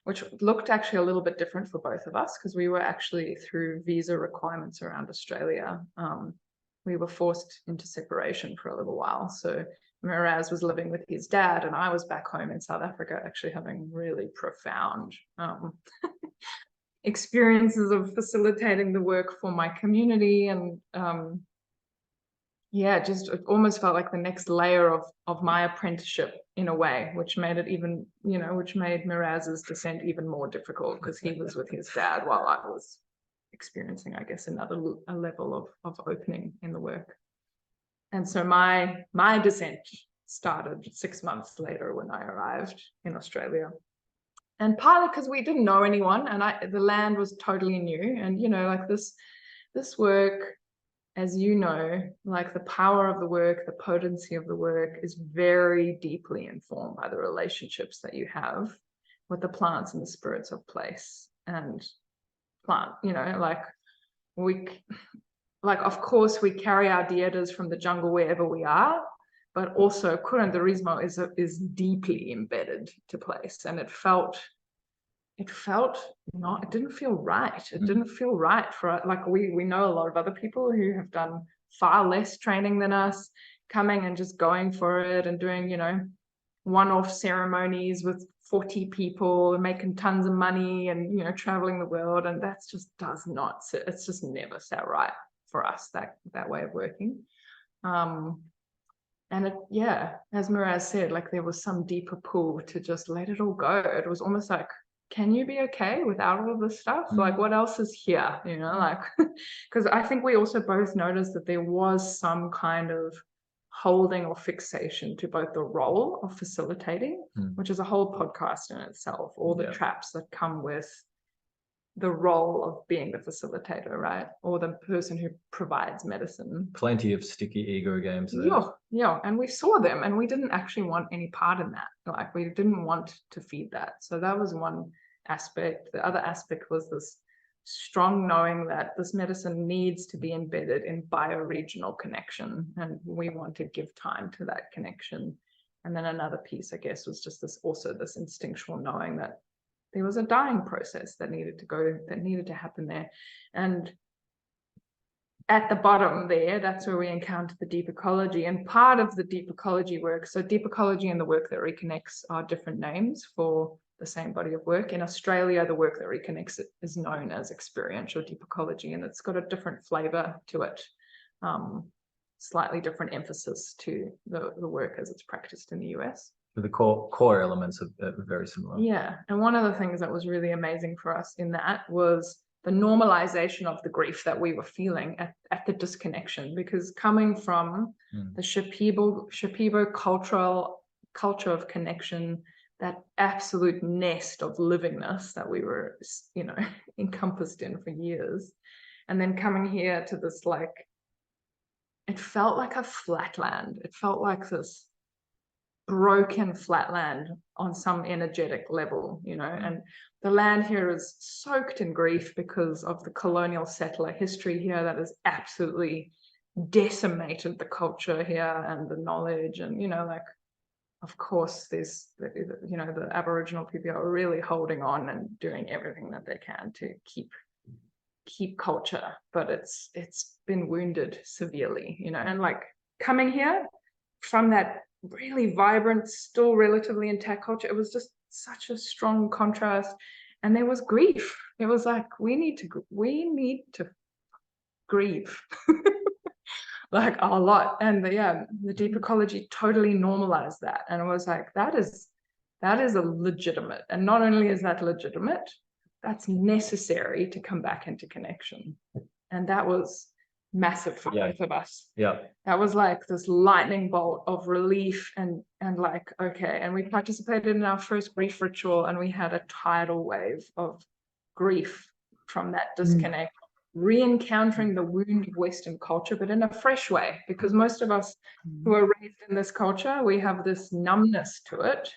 which looked actually a little bit different for both of us, because we were actually through visa requirements around Australia. We were forced into separation for a little while. So Miraz was living with his dad, and I was back home in South Africa, actually having really profound experiences of facilitating the work for my community. And yeah, just it almost felt like the next layer of my apprenticeship in a way, which made it even, you know, which made Miraz's descent even more difficult, because he was with his dad while I was experiencing, I guess, a level of opening in the work. And so my descent started 6 months later when I arrived in Australia. And partly because we didn't know anyone, and the land was totally new. And, you know, like this work, as you know, like the power of the work, the potency of the work is very deeply informed by the relationships that you have with the plants and the spirits of place. And plant, you know, like of course we carry our dietas from the jungle wherever we are, but also curanderismo is deeply embedded to place. And it didn't feel right. It didn't feel right for, like, we know a lot of other people who have done far less training than us, coming and just going for it and doing, you know, one-off ceremonies with 40 people and making tons of money and, you know, traveling the world. And that's just it's just never sat right for us, that way of working. And yeah, as Miraz said, like there was some deeper pull to just let it all go. It was almost like, can you be okay without all of this stuff? Like, what else is here? You know, like, because I think we also both noticed that there was some kind of holding or fixation to both the role of facilitating, which is a whole podcast in itself, all the traps that come with the role of being the facilitator, right? Or the person who provides medicine. Plenty of sticky ego games there. Yeah, and we saw them, and we didn't actually want any part in that. Like, we didn't want to feed that. So that was one aspect. The other aspect was this strong knowing that this medicine needs to be embedded in bioregional connection, and we want to give time to that connection. And then another piece, I guess, was just this instinctual knowing that there was a dying process that needed to happen there. And at the bottom there, that's where we encountered the deep ecology. And part of the deep ecology work, so deep ecology and the work that reconnects are different names for the same body of work. In Australia, the work that reconnects is known as experiential deep ecology, and it's got a different flavor to it, slightly different emphasis to the work as it's practiced in the US. The core elements are very similar. Yeah, and one of the things that was really amazing for us in that was the normalization of the grief that we were feeling at the disconnection, because coming from the Shipibo culture of connection, that absolute nest of livingness that we were, you know, encompassed in for years, and then coming here to this, like, it felt like a flatland. It felt like this broken flatland on some energetic level, you know. And the land here is soaked in grief because of the colonial settler history here that has absolutely decimated the culture here and the knowledge. And, you know, like, of course, there's, you know, the Aboriginal people are really holding on and doing everything that they can to keep culture, but it's been wounded severely, you know. And like coming here from that really vibrant, still relatively intact culture, it was just such a strong contrast. And there was grief. It was like, we need to grieve like a lot. And the deep ecology totally normalized that. And it was like, that is a legitimate, and not only is that legitimate, that's necessary to come back into connection. And that was massive for both of us. Yeah. That was like this lightning bolt of relief and like, okay. And we participated in our first grief ritual, and we had a tidal wave of grief from that disconnect, re-encountering the wound of Western culture, but in a fresh way, because most of us who are raised in this culture, we have this numbness to it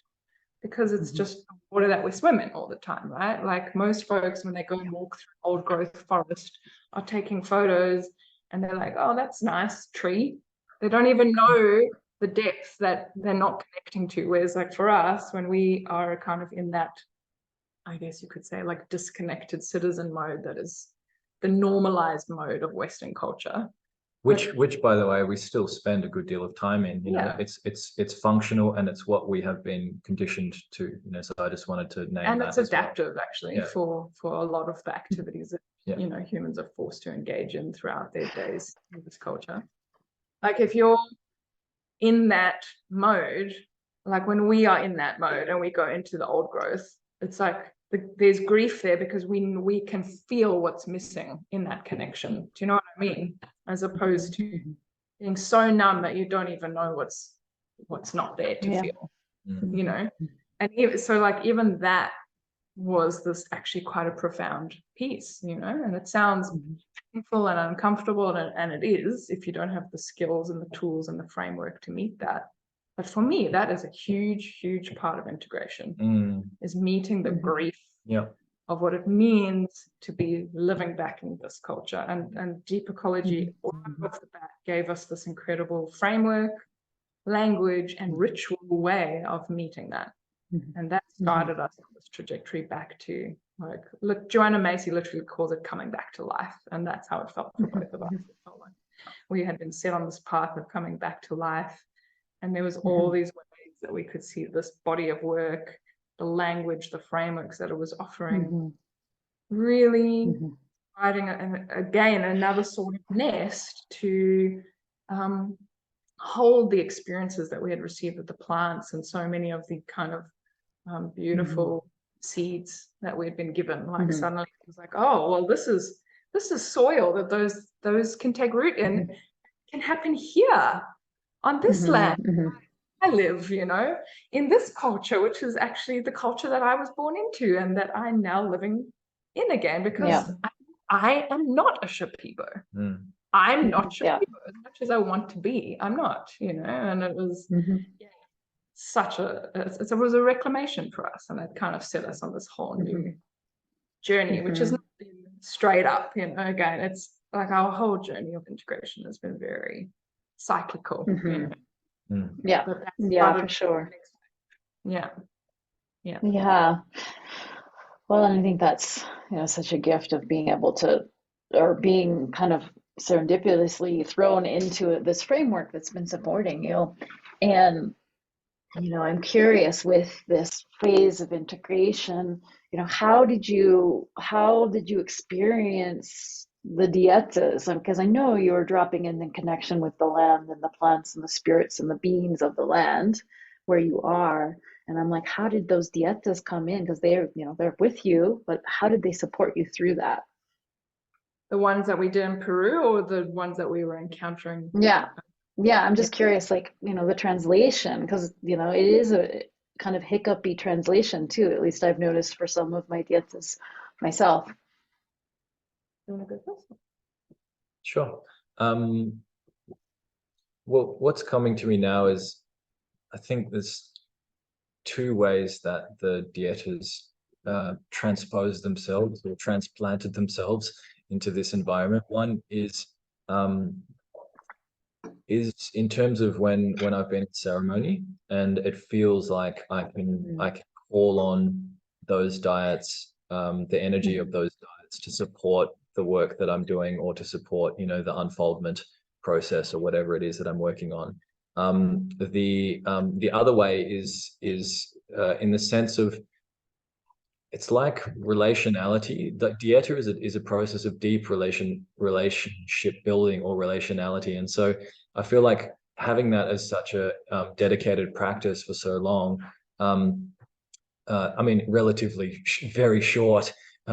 because it's just water that we swim in all the time, right? Like most folks, when they go and walk through old growth forest, are taking photos and they're like, oh, that's nice tree. They don't even know the depth that they're not connecting to. Whereas like for us, when we are kind of in that, I guess you could say, like disconnected citizen mode, that is the normalized mode of Western culture. Which by the way, we still spend a good deal of time in, you know, it's functional and it's what we have been conditioned to, you know, so I just wanted to name and that. it's adaptive actually for a lot of the activities that, you know, humans are forced to engage in throughout their days in this culture. Like if you're in that mode, like when we are in that mode and we go into the old growth, it's like there's grief there because we can feel what's missing in that connection. Do you know what I mean? As opposed to being so numb that you don't even know what's not there to feel, you know? And so like even that was this actually quite a profound piece, you know, and it sounds painful and uncomfortable, and it is if you don't have the skills and the tools and the framework to meet that. But for me, that is a huge part of integration, is meeting the grief of what it means to be living back in this culture. And deep ecology off the bat gave us this incredible framework, language, and ritual way of meeting that. And that started us on this trajectory back to, like, look, Joanna Macy literally calls it coming back to life. And that's how it felt for both of us. It felt like we had been set on this path of coming back to life. And there was all these ways that we could see this body of work, the language, the frameworks that it was offering, really providing, again, another sort of nest to hold the experiences that we had received with the plants and so many of the kind of beautiful seeds that we had been given. Like suddenly it was like, oh, well, this is soil that those can take root in, can happen here on this land. I live, you know, in this culture, which is actually the culture that I was born into and that I'm now living in again, because I am not a Shipibo. I'm not Shipibo as much as I want to be. I'm not, you know, and it was it was a reclamation for us, and it kind of set us on this whole new journey, which is not straight up, you know. Again, it's like our whole journey of integration has been very cyclical, you know. For sure. Yeah. Well, and I think that's, you know, such a gift of being able to, or being kind of serendipitously thrown into this framework that's been supporting you. And, you know, I'm curious, with this phase of integration, you know, how did you experience the dietas? Because I know you were dropping in the connection with the land and the plants and the spirits and the beings of the land where you are. And I'm like, how did those dietas come in? Because they're with you, but how did they support you through that? The ones that we did in Peru, or the ones that we were encountering? Yeah, I'm just curious, like, you know, the translation, because, you know, it is a kind of hiccupy translation too. At least I've noticed for some of my dietas myself. Sure. Well, what's coming to me now is, I think there's two ways that the dietas transposed themselves or transplanted themselves into this environment. One is in terms of when I've been in ceremony, and it feels like I can call on those diets, the energy of those diets to support the work that I'm doing, or to support, the unfoldment process or whatever it is that I'm working on. The other way is in the sense of, it's like relationality. The dieta is a process of deep relationship building or relationality, and so I feel like having that as such a dedicated practice for so long, I mean, relatively very short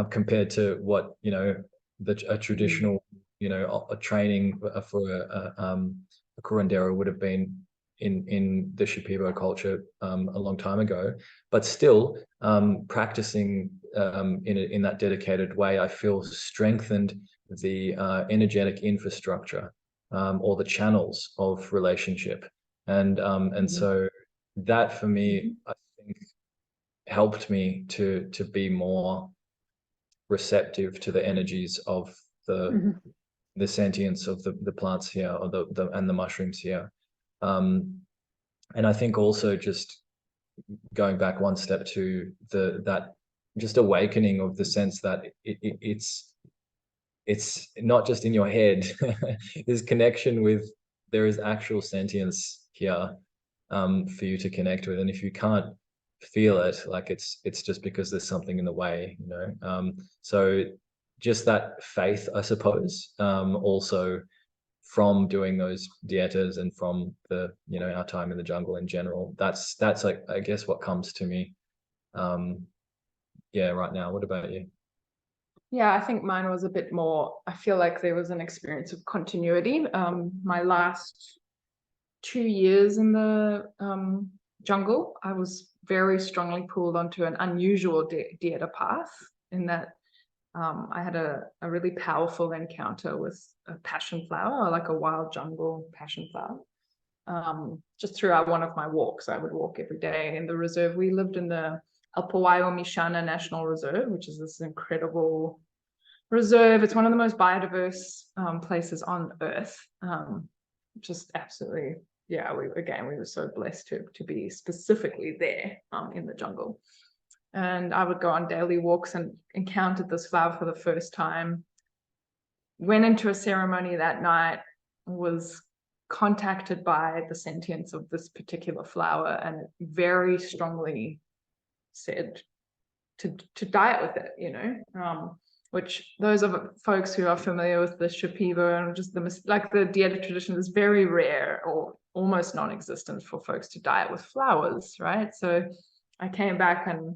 compared to what a traditional a training for a curandero would have been in the Shipibo culture a long time ago, but still practicing in that dedicated way, I feel strengthened the energetic infrastructure or the channels of relationship, and so that for me, I think, helped me to be more receptive to the energies of the sentience of the plants here, or and the mushrooms here. And I think also, just going back one step to that just awakening of the sense that it's not just in your head. There's connection with, there is actual sentience here for you to connect with, and if you can't feel it, like it's just because there's something in the way, so just that faith, I suppose, also from doing those dietas and from the our time in the jungle in general, that's like, I guess, what comes to me right now. What about you? Yeah, I think mine was a bit more, I feel like there was an experience of continuity. My last 2 years in the jungle, I was very strongly pulled onto an unusual dieta path, in that I had a really powerful encounter with a passion flower, or like a wild jungle passion flower, just throughout one of my walks. I would walk every day in the reserve. We lived in the Alpawayo Mishana National Reserve, which is this incredible reserve. It's one of the most biodiverse places on Earth. Just absolutely, yeah, we were so blessed to be specifically there in the jungle. And I would go on daily walks and encountered this flower for the first time. Went into a ceremony that night, was contacted by the sentience of this particular flower, and it very strongly said to diet with it, which those of folks who are familiar with the Shipibo and just the dieta tradition is very rare or almost non-existent for folks to diet with flowers, right? So I came back and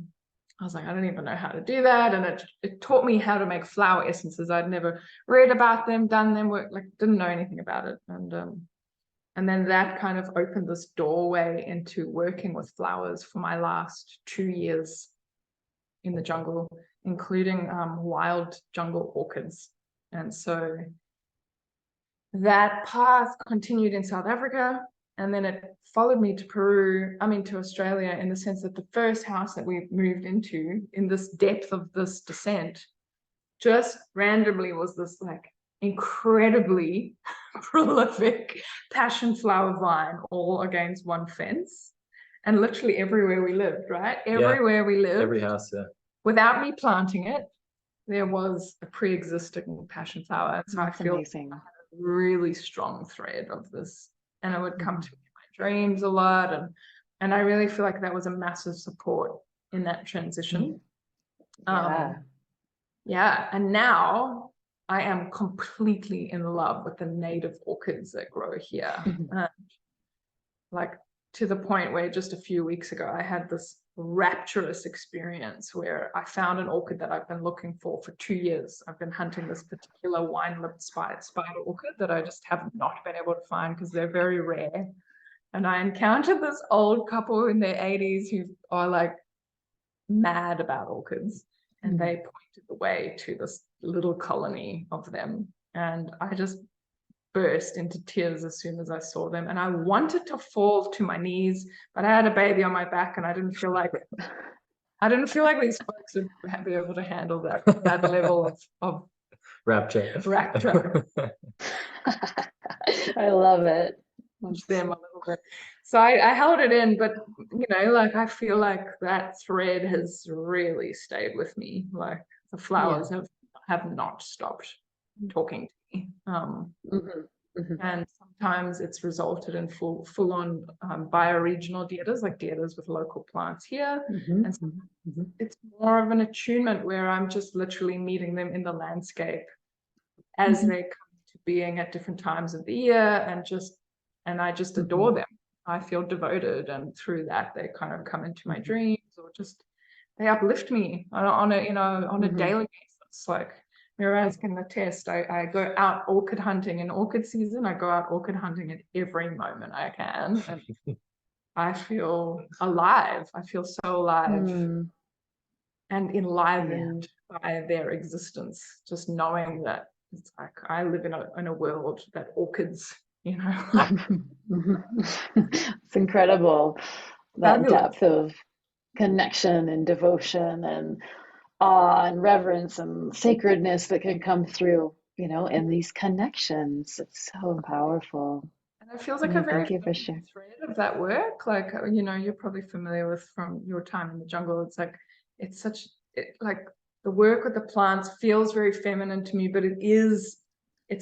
I was like, I don't even know how to do that. And it taught me how to make flower essences. I'd never read about them, done them, didn't know anything about it. And then that kind of opened this doorway into working with flowers for my last 2 years in the jungle, including wild jungle orchids. And so that path continued in South Africa, and then it followed me to to Australia, in the sense that the first house that we moved into, in this depth of this descent, just randomly was this like incredibly prolific passion flower vine, all against one fence. And literally everywhere we lived, right? Everywhere we lived. Every house, yeah. Without me planting it, there was a pre-existing passion flower. And so That's I feel amazing. a really strong thread of this, and it would come to me in my dreams a lot, and I really feel like that was a massive support in that transition. And now I am completely in love with the native orchids that grow here. Like, to the point where just a few weeks ago I had this rapturous experience where I found an orchid that I've been looking for 2 years. I've been hunting this particular wine-lipped spider orchid that I just have not been able to find because they're very rare. And I encountered this old couple in their 80s who are like mad about orchids, and they pointed the way to this little colony of them, and I just burst into tears as soon as I saw them, and I wanted to fall to my knees, but I had a baby on my back and I didn't feel like I didn't feel like these folks would be able to handle that level of rapture. I love it. Them a little bit. So I held it in, but like I feel like that thread has really stayed with me. Like the flowers have not stopped talking to me. And sometimes it's resulted in full on bioregional dietas, like dietas with local plants here. And it's more of an attunement where I'm just literally meeting them in the landscape as they come to being at different times of the year, and I just adore them. I feel devoted, and through that they kind of come into my dreams, or just they uplift me on a daily basis. Like Miraz can attest, I go out orchid hunting in orchid season. I go out orchid hunting at every moment I can, and I feel alive. I feel so alive and enlivened by their existence. Just knowing that it's like I live in a world that orchids, It's incredible, that Fabulous. depth of connection and devotion and awe and reverence and sacredness that can come through, in these connections. It's so powerful. And it feels like a very thank you for sharing. thread of that work. Like, you're probably familiar with from your time in the jungle. It's like, like the work with the plants feels very feminine to me, but it's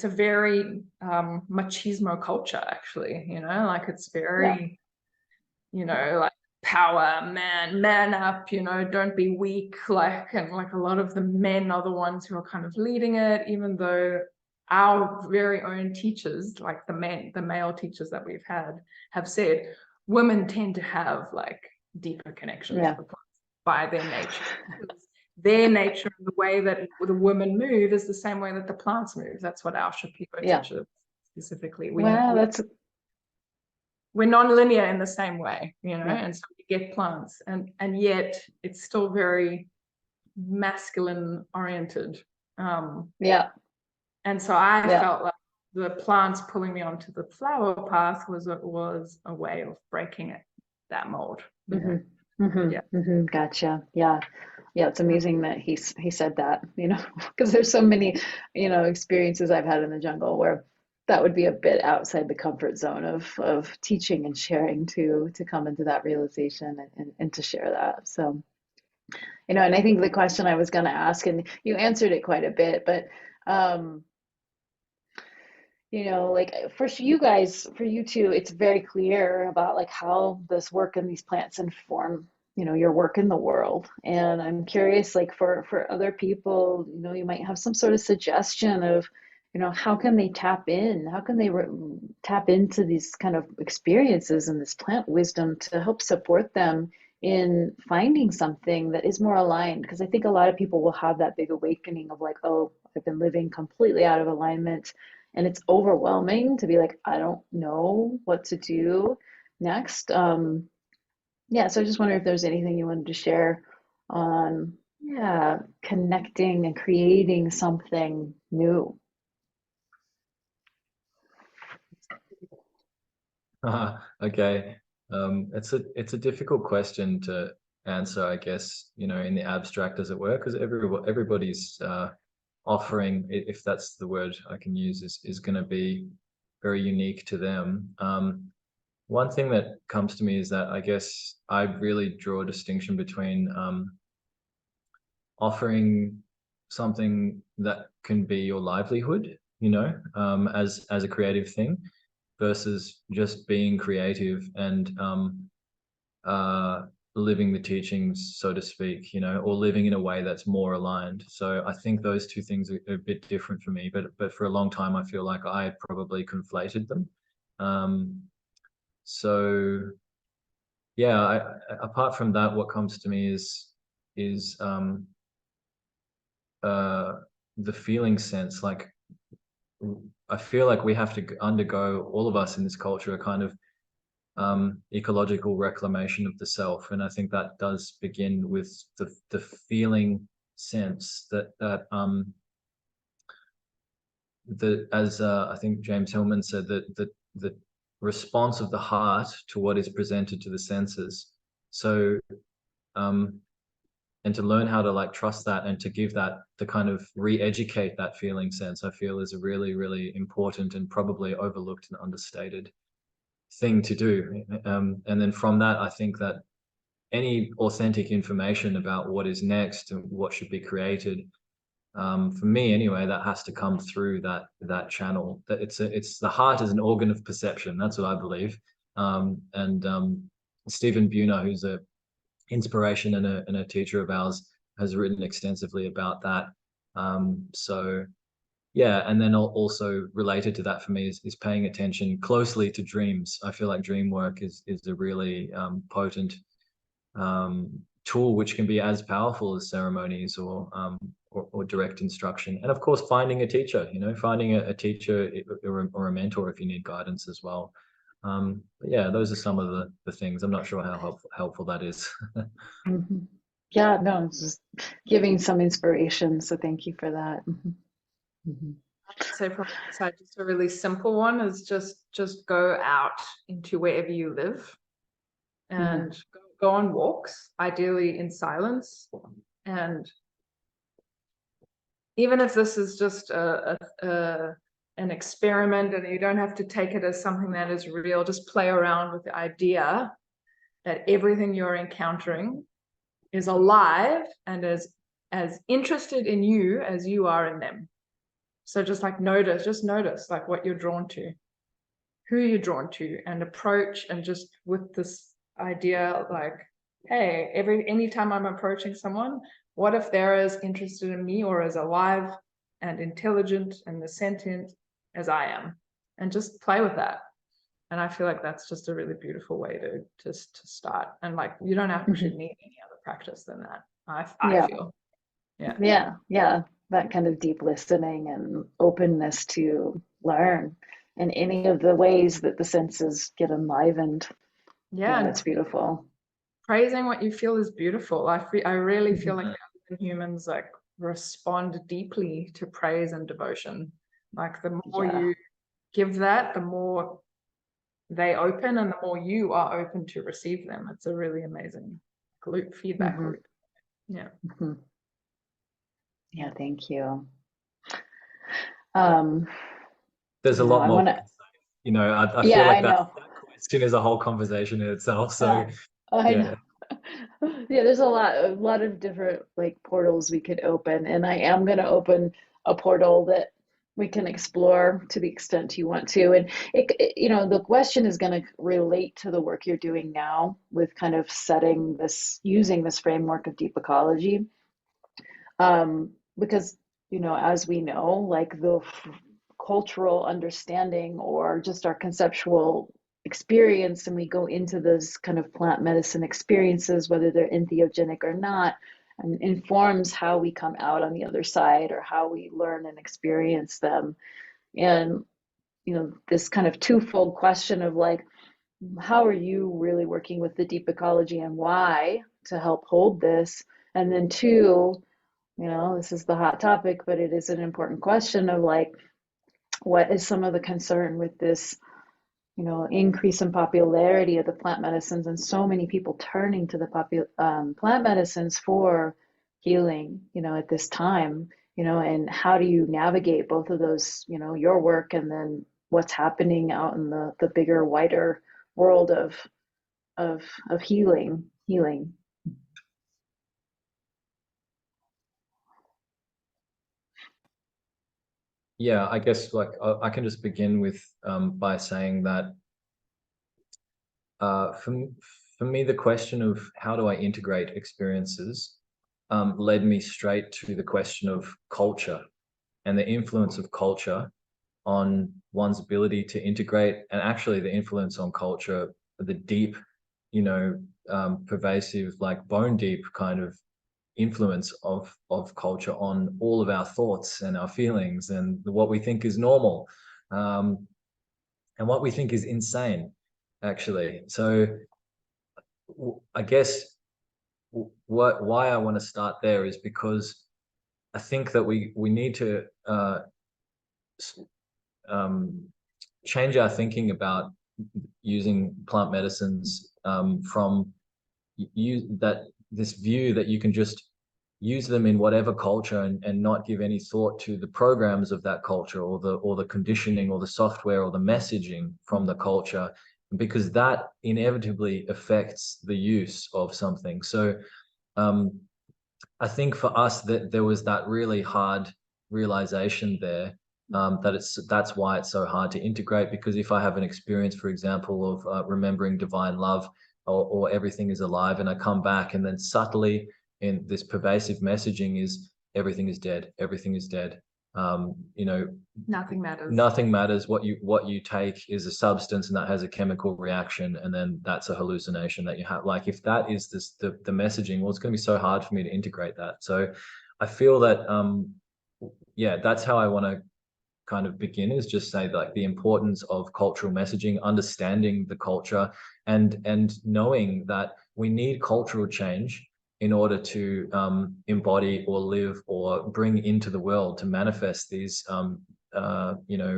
a very machismo culture, actually, like it's very, like power, man up, don't be weak, and like a lot of the men are the ones who are kind of leading it, even though our very own teachers, like the male teachers that we've had, have said women tend to have like deeper connections with the plants by their nature. Their nature and the way that the women move is the same way that the plants move. That's what our Shipibo teacher specifically. We're non-linear in the same way, and so we get plants, and yet it's still very masculine oriented. And so I felt like the plants pulling me onto the flower path was a way of breaking that mold. Gotcha. It's amazing that he said that, because there's so many, experiences I've had in the jungle where that would be a bit outside the comfort zone of teaching and sharing to come into that realization and to share that. So, and I think the question I was going to ask, and you answered it quite a bit, but like for you two, it's very clear about like how this work and these plants inform, your work in the world. And I'm curious, like for other people, you might have some sort of suggestion of, how can they tap in? How can they tap into these kind of experiences and this plant wisdom to help support them in finding something that is more aligned? Because I think a lot of people will have that big awakening of like, oh, I've been living completely out of alignment. And it's overwhelming to be like, I don't know what to do next. So I just wonder if there's anything you wanted to share on, connecting and creating something new. Okay. It's a difficult question to answer, I guess, in the abstract, as it were, because everybody's offering, if that's the word I can use, is going to be very unique to them. One thing that comes to me is that I guess I really draw a distinction between offering something that can be your livelihood, as a creative thing, versus just being creative and living the teachings, so to speak, or living in a way that's more aligned. So I think those two things are a bit different for me, but for a long time I feel like I probably conflated them. Apart from that, what comes to me is the feeling sense. Like I feel like we have to undergo, all of us in this culture, a kind of ecological reclamation of the self, and I think that does begin with the feeling sense that as I think James Hillman said, that the response of the heart to what is presented to the senses. So to learn how to like trust that, and to give that, to kind of re-educate that feeling sense, I feel is a really, really important and probably overlooked and understated thing to do. And then from that, I think that any authentic information about what is next and what should be created, for me anyway, that has to come through that channel. That it's the heart is an organ of perception. That's what I believe. And Stephen Buhner, who's a inspiration and a teacher of ours, has written extensively about that. So yeah, and then also related to that for me is paying attention closely to dreams. I feel like dream work is a really potent tool, which can be as powerful as ceremonies or direct instruction. And of course, finding a teacher, finding a teacher or a mentor if you need guidance as well. But yeah, those are some of the things. I'm not sure how helpful that is. Mm-hmm. Yeah, no, it's just giving some inspiration. So thank you for that. Mm-hmm. Mm-hmm. I'd say from my side, just a really simple one is just go out into wherever you live and go on walks, ideally in silence. And even if this is just an experiment and you don't have to take it as something that is real, just play around with the idea that everything you're encountering is alive and as interested in you as you are in them. So just like notice like what you're drawn to, who you're drawn to, and approach, and just with this idea like, hey, anytime I'm approaching someone, what if they're as interested in me or as alive and intelligent and as sentient as I am? And just play with that. And I feel like that's just a really beautiful way to start. And like, you don't actually need any other practice than that. I feel. Yeah. That kind of deep listening and openness to learn in any of the ways that the senses get enlivened. Yeah, that's beautiful. Praising what you feel is beautiful. I really feel like humans like respond deeply to praise and devotion. Like the more you give that, the more they open, and the more you are open to receive them. It's a really amazing feedback loop. Yeah. Yeah, thank you. There's a lot more. I feel like that question is a whole conversation in itself. So I know. Yeah, there's a lot of different like portals we could open, and I am going to open a portal that we can explore to the extent you want to. And the question is going to relate to the work you're doing now with kind of using this framework of deep ecology, because as we know, like the cultural understanding or just our conceptual experience, and we go into those kind of plant medicine experiences, whether they're entheogenic or not, and informs how we come out on the other side or how we learn and experience them. And this kind of twofold question of like, how are you really working with the deep ecology and why to help hold this? And then two, this is the hot topic, but it is an important question of like, what is some of the concern with this increase in popularity of the plant medicines, and so many people turning to the plant medicines for healing at this time, and how do you navigate both of those, your work and then what's happening out in the bigger, wider world of healing. Yeah, I guess like I can just begin with by saying that for me, the question of how do I integrate experiences led me straight to the question of culture and the influence of culture on one's ability to integrate, and actually the influence on culture, the deep, pervasive, like bone deep kind of influence of culture on all of our thoughts and our feelings and what we think is normal, and what we think is insane, actually. So I guess why I want to start there is because I think that we need to change our thinking about using plant medicines from this view that you can just use them in whatever culture and not give any thought to the programs of that culture or the conditioning or the software or the messaging from the culture, because that inevitably affects the use of something. So I think for us that there was that really hard realization there, that's why it's so hard to integrate, because if I have an experience, for example, of remembering divine love, or everything is alive, and I come back and then subtly in this pervasive messaging is everything is dead, everything is dead. Nothing matters. Nothing matters. What you take is a substance, and that has a chemical reaction, and then that's a hallucination that you have. Like, if that is the messaging, well, it's going to be so hard for me to integrate that. So I feel that yeah, that's how I want to kind of begin, is just say like the importance of cultural messaging, understanding the culture, and knowing that we need cultural change in order to embody or live or bring into the world to manifest these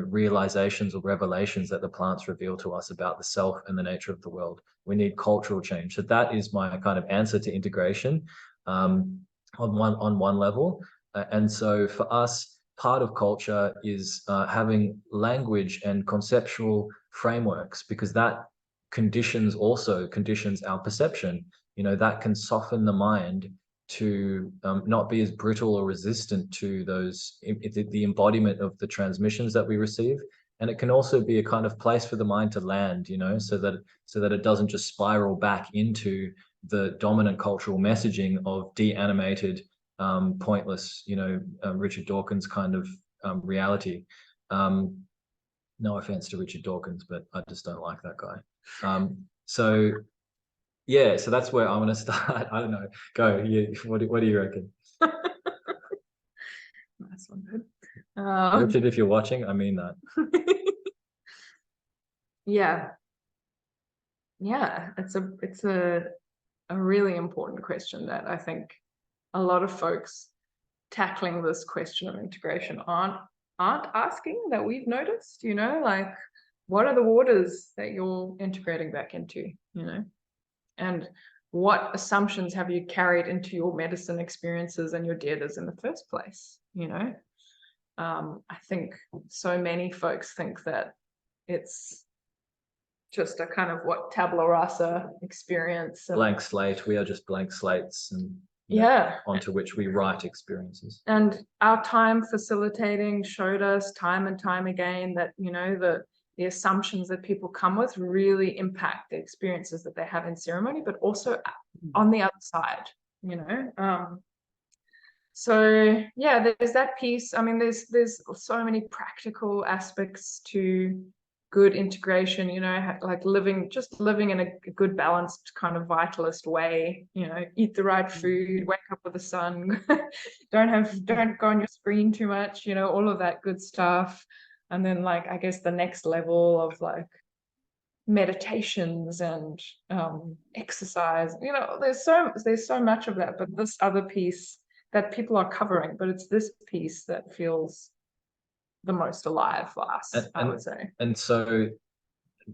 realizations or revelations that the plants reveal to us about the self and the nature of the world. We need cultural change. So that is my kind of answer to integration on one level. And so for us, part of culture is having language and conceptual frameworks, because that conditions our perception. That can soften the mind to not be as brittle or resistant to the embodiment of the transmissions that we receive. And it can also be a kind of place for the mind to land, so that it doesn't just spiral back into the dominant cultural messaging of de-animated, pointless, Richard Dawkins kind of reality. No offense to Richard Dawkins, but I just don't like that guy. So yeah, so that's where I'm going to start. I don't know. Go. What do you reckon? Nice one, dude. Richard, if you're watching, I mean that. Yeah, it's a really important question that I think a lot of folks tackling this question of integration aren't asking, that we've noticed. Like, what are the waters that you're integrating back into? And what assumptions have you carried into your medicine experiences and your dietas in the first place? I think so many folks think that it's just a kind of tabula rasa experience. Blank slate. We are just blank slates, and onto which we write experiences. And our time facilitating showed us time and time again that the assumptions that people come with really impact the experiences that they have in ceremony, but also on the other side. So yeah, there's that piece. I mean, there's so many practical aspects to good integration, like living in a good balanced kind of vitalist way, eat the right food, wake up with the sun, don't go on your screen too much, all of that good stuff. And then, like, I guess the next level of like meditations and exercise, there's so much of that, but this other piece that people are covering, but it's this piece that feels the most alive for us, I would say. And so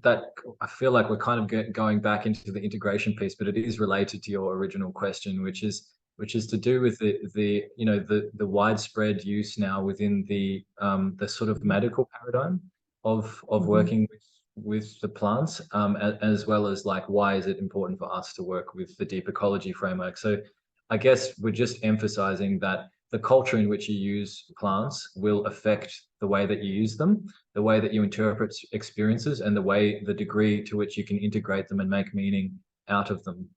that, I feel like we're kind of going back into the integration piece, but it is related to your original question, which is to do with the widespread use now within the sort of medical paradigm of working with the plants, as well as like, why is it important for us to work with the deep ecology framework? So I guess we're just emphasizing that the culture in which you use plants will affect the way that you use them, the way that you interpret experiences, and the degree to which you can integrate them and make meaning out of them.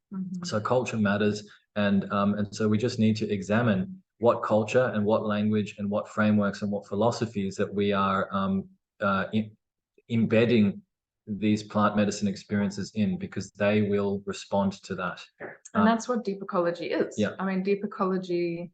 So culture matters, and so we just need to examine what culture and what language and what frameworks and what philosophies that we are embedding these plant medicine experiences in, because they will respond to that. And that's what deep ecology is. Yeah. I mean, deep ecology,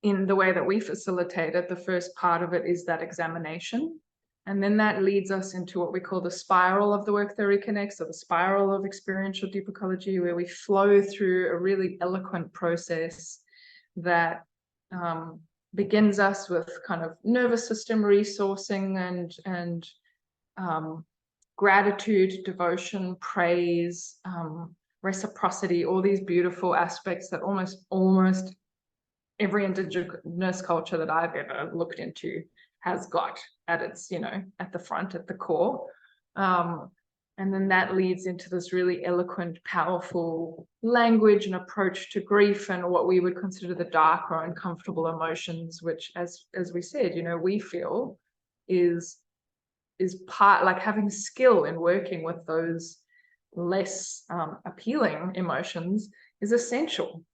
in the way that we facilitate it, the first part of it is that examination. And then that leads us into what we call the spiral of the work theory connects, or the spiral of experiential deep ecology, where we flow through a really eloquent process that begins us with kind of nervous system resourcing and gratitude, devotion, praise, reciprocity, all these beautiful aspects that almost every indigenous culture that I've ever looked into has got at its, at the front, at the core. And then that leads into this really eloquent, powerful language and approach to grief and what we would consider the dark or uncomfortable emotions, which, as we said, we feel is part, like having skill in working with those less appealing emotions is essential.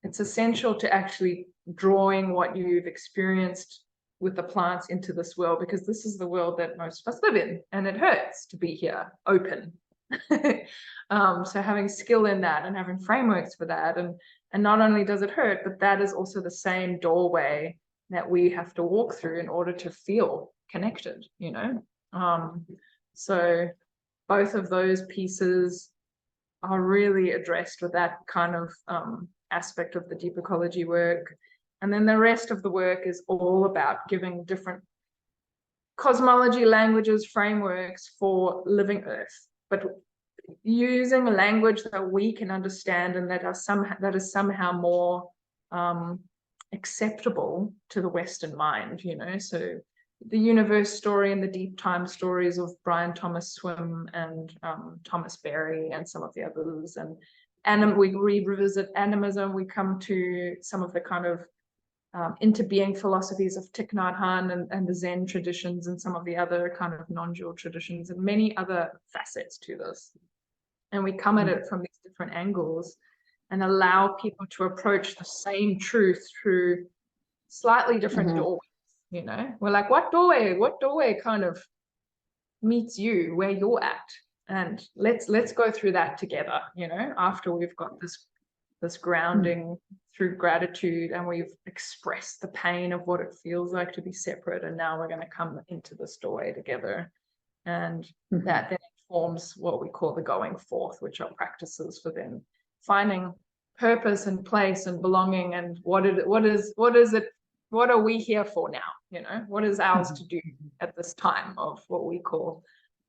It's essential to actually drawing what you've experienced with the plants into this world, because this is the world that most of us live in, and it hurts to be here open. So having skill in that and having frameworks for that, and not only does it hurt, but that is also the same doorway that we have to walk through in order to feel connected, so both of those pieces are really addressed with that kind of aspect of the deep ecology work. And then the rest of the work is all about giving different cosmology languages, frameworks for living Earth, but using a language that we can understand and that is somehow more acceptable to the Western mind, So the universe story and the deep time stories of Brian Thomas Swim and Thomas Berry and some of the others, and we revisit animism. We come to some of the kind of interbeing philosophies of Thich Nhat Hanh and the Zen traditions and some of the other kind of non-dual traditions and many other facets to this. And we come at it from these different angles and allow people to approach the same truth through slightly different doorways. We're like, what doorway kind of meets you where you're at, and let's go through that together, after we've got this grounding through gratitude and we've expressed the pain of what it feels like to be separate, and now we're going to come into this doorway together, and that then informs what we call the going forth, which are practices for then finding purpose and place and belonging, and what are we here for now? What is ours to do at this time of what we call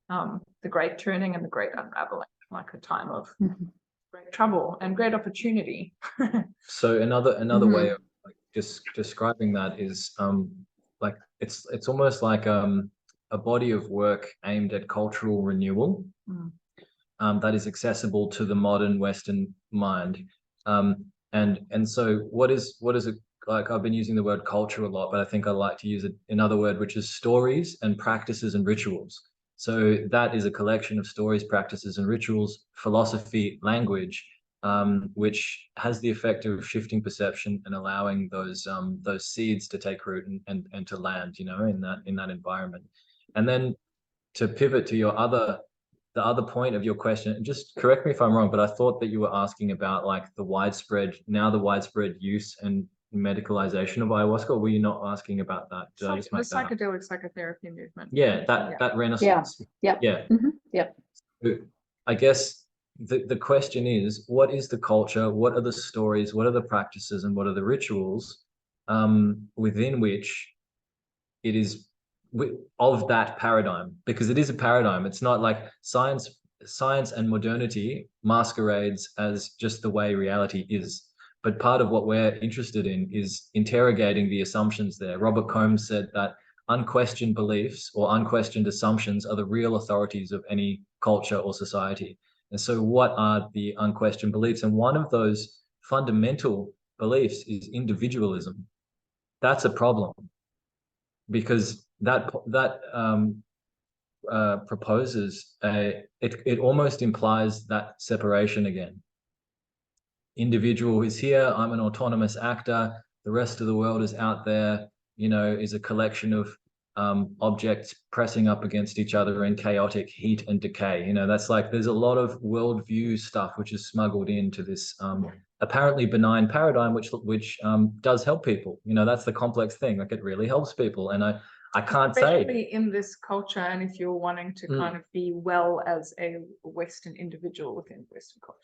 the great turning and the great unraveling, like a time of great trouble and great opportunity. So another way of just describing that is like it's almost like a body of work aimed at cultural renewal that is accessible to the modern Western mind. And so what is it? Like, I've been using the word culture a lot, but I think I like to use another word, which is stories and practices and rituals. So that is a collection of stories, practices, and rituals, philosophy, language, which has the effect of shifting perception and allowing those seeds to take root and to land, in that environment. And then to pivot to the other point of your question, and just correct me if I'm wrong, but I thought that you were asking about like the widespread use and medicalization of ayahuasca, or were you not asking about that? Did I just make the psychedelic psychotherapy movement? Yeah, that renaissance. Yeah. So I guess the question is, what is the culture? What are the stories? What are the practices? And what are the rituals within which it is of that paradigm? Because it is a paradigm. It's not like science and modernity masquerades as just the way reality is. But part of what we're interested in is interrogating the assumptions there. Robert Combs said that unquestioned beliefs or unquestioned assumptions are the real authorities of any culture or society. And so what are the unquestioned beliefs? And one of those fundamental beliefs is individualism. That's a problem, because that proposes it almost implies that separation again. Individual is here, I'm an autonomous actor, the rest of the world is out there, is a collection of objects pressing up against each other in chaotic heat and decay. That's like, there's a lot of worldview stuff which is smuggled into this apparently benign paradigm, which does help people. That's the complex thing. Like, it really helps people. And I can't especially in this culture, and if you're wanting to kind of be well as a Western individual within Western culture.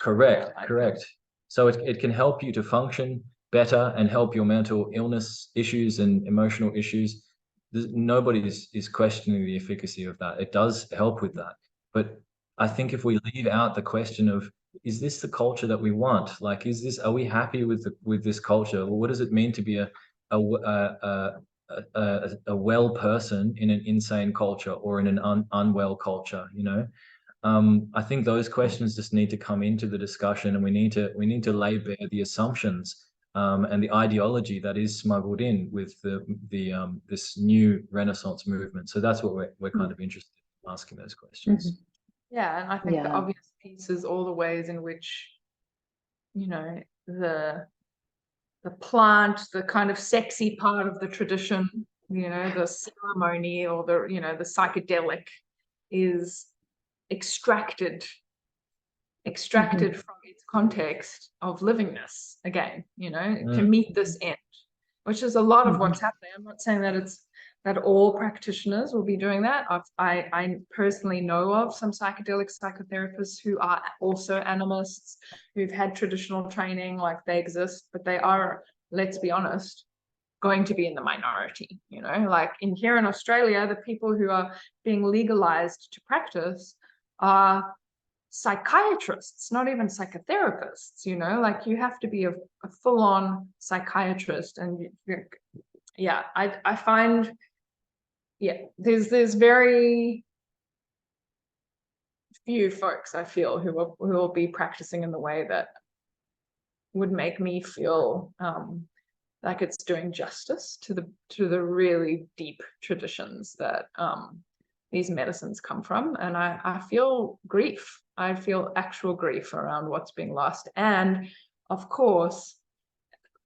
Correct. So it can help you to function better and help your mental illness issues and emotional issues. Nobody is questioning the efficacy of that. It does help with that. But I think if we leave out the question of is this the culture that we want? Like, are we happy with this culture? Well, what does it mean to be a well person in an insane culture or in an unwell culture? I think those questions just need to come into the discussion, and we need to lay bare the assumptions and the ideology that is smuggled in with this new Renaissance movement. So that's what we're kind of interested in, asking those questions. Yeah, and I think the obvious piece is all the ways in which, the plant, the kind of sexy part of the tradition, the ceremony or the psychedelic is extracted from its context of livingness again, to meet this end, which is a lot of what's happening. I'm not saying that all practitioners will be doing that. I personally know of some psychedelic psychotherapists who are also animists, who've had traditional training, like they exist, but they are, let's be honest, going to be in the minority. Like here in Australia, the people who are being legalized to practice are psychiatrists, not even psychotherapists. Like you have to be a full-on psychiatrist. And I find there's very few folks, I feel, who will be practicing in the way that would make me feel like it's doing justice to the really deep traditions that these medicines come from. And I feel grief. I feel actual grief around what's being lost. And of course,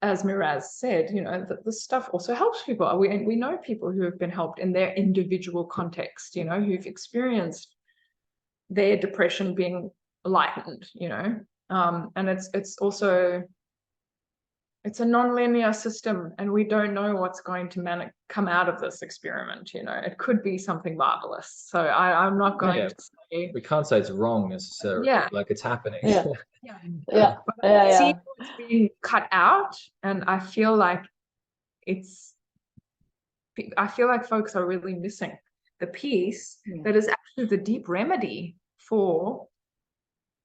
as Miraz said, the stuff also helps people. We know people who have been helped in their individual context, who've experienced their depression being lightened, and it's also, it's a non-linear system, and we don't know what's going to come out of this experiment. It could be something marvelous. So I'm not going to say, we can't say it's wrong necessarily. Like it's happening. But I see what's being cut out, and I feel like folks are really missing the piece that is actually the deep remedy for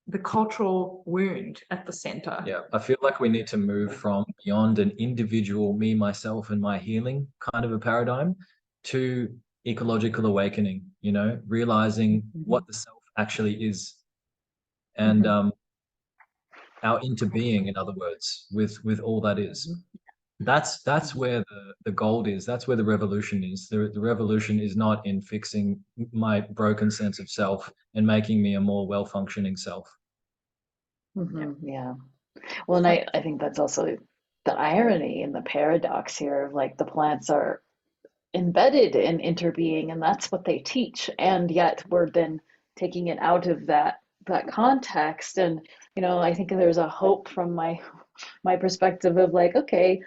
the cultural wound at the center. I feel like we need to move from beyond an individual me, myself, and my healing kind of a paradigm to ecological awakening, realizing what the self actually is, and our interbeing, in other words, with all that is. That's where the gold is. That's where the revolution is. The revolution is not in fixing my broken sense of self and making me a more well-functioning self. Yeah. Well, and I think that's also the irony and the paradox here of like the plants are embedded in interbeing, and that's what they teach, and yet we're then taking it out of that context. And I think there's a hope from my perspective of like, okay,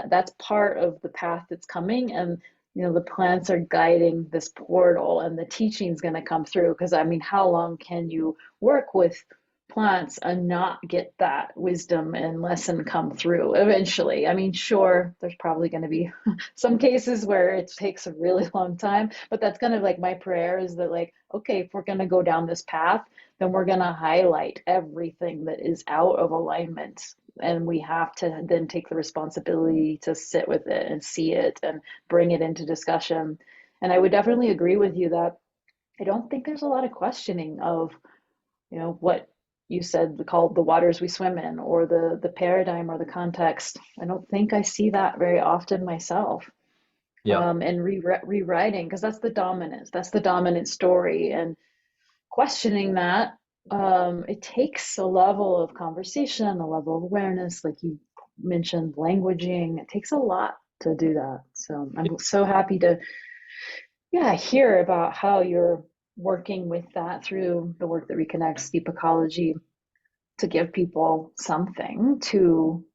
that's part of the path that's coming, and the plants are guiding this portal, and the teaching's going to come through. Because I mean, how long can you work with plants and not get that wisdom and lesson come through eventually? I mean, sure, there's probably going to be some cases where it takes a really long time, but that's kind of like my prayer, is that like, okay, if we're going to go down this path, then we're going to highlight everything that is out of alignment, and we have to then take the responsibility to sit with it and see it and bring it into discussion. And I would definitely agree with you that I don't think there's a lot of questioning of what you said, called the waters we swim in, or the paradigm or the context. I don't think I see that very often myself. And rewriting, because that's the dominant story, and questioning that, it takes a level of conversation, a level of awareness, like you mentioned, languaging. It takes a lot to do that. So I'm so happy to hear about how you're working with that through the work that reconnects deep ecology, to give people something to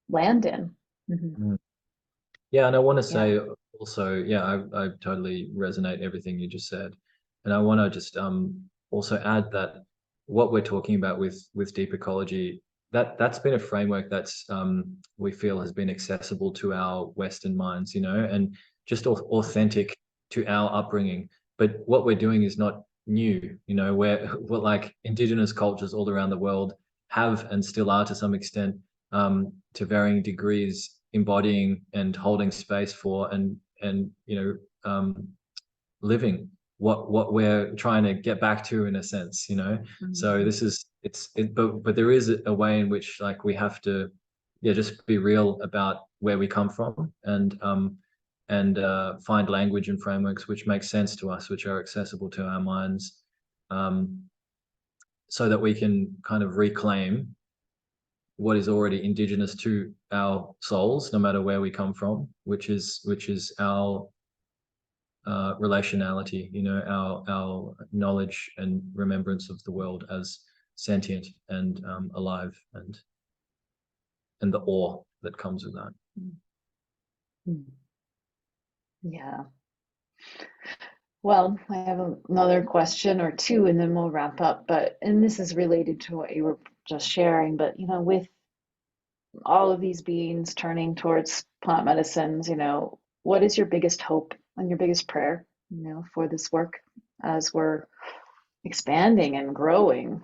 land in. Yeah, and I want to say also, I totally resonate everything you just said, and I want to just also add that what we're talking about with deep ecology, that's been a framework that's we feel has been accessible to our Western minds, and just authentic to our upbringing. But what we're doing is not new, you know, where what like indigenous cultures all around the world have and still are to some extent, to varying degrees, embodying and holding space for and you know, living what we're trying to get back to in a sense, you know. So this is but there is a way in which like we have to, yeah, just be real about where we come from and find language and frameworks which make sense to us, which are accessible to our minds, um, so that we can kind of reclaim what is already indigenous to our souls, no matter where we come from, which is our relationality, you know, our knowledge and remembrance of the world as sentient and alive, and the awe that comes with that. Yeah. Well, I have another question or two, and then we'll wrap up. And this is related to what you were just sharing. But you know, with all of these beings turning towards plant medicines, you know, what is your biggest hope and your biggest prayer, you know, for this work as we're expanding and growing?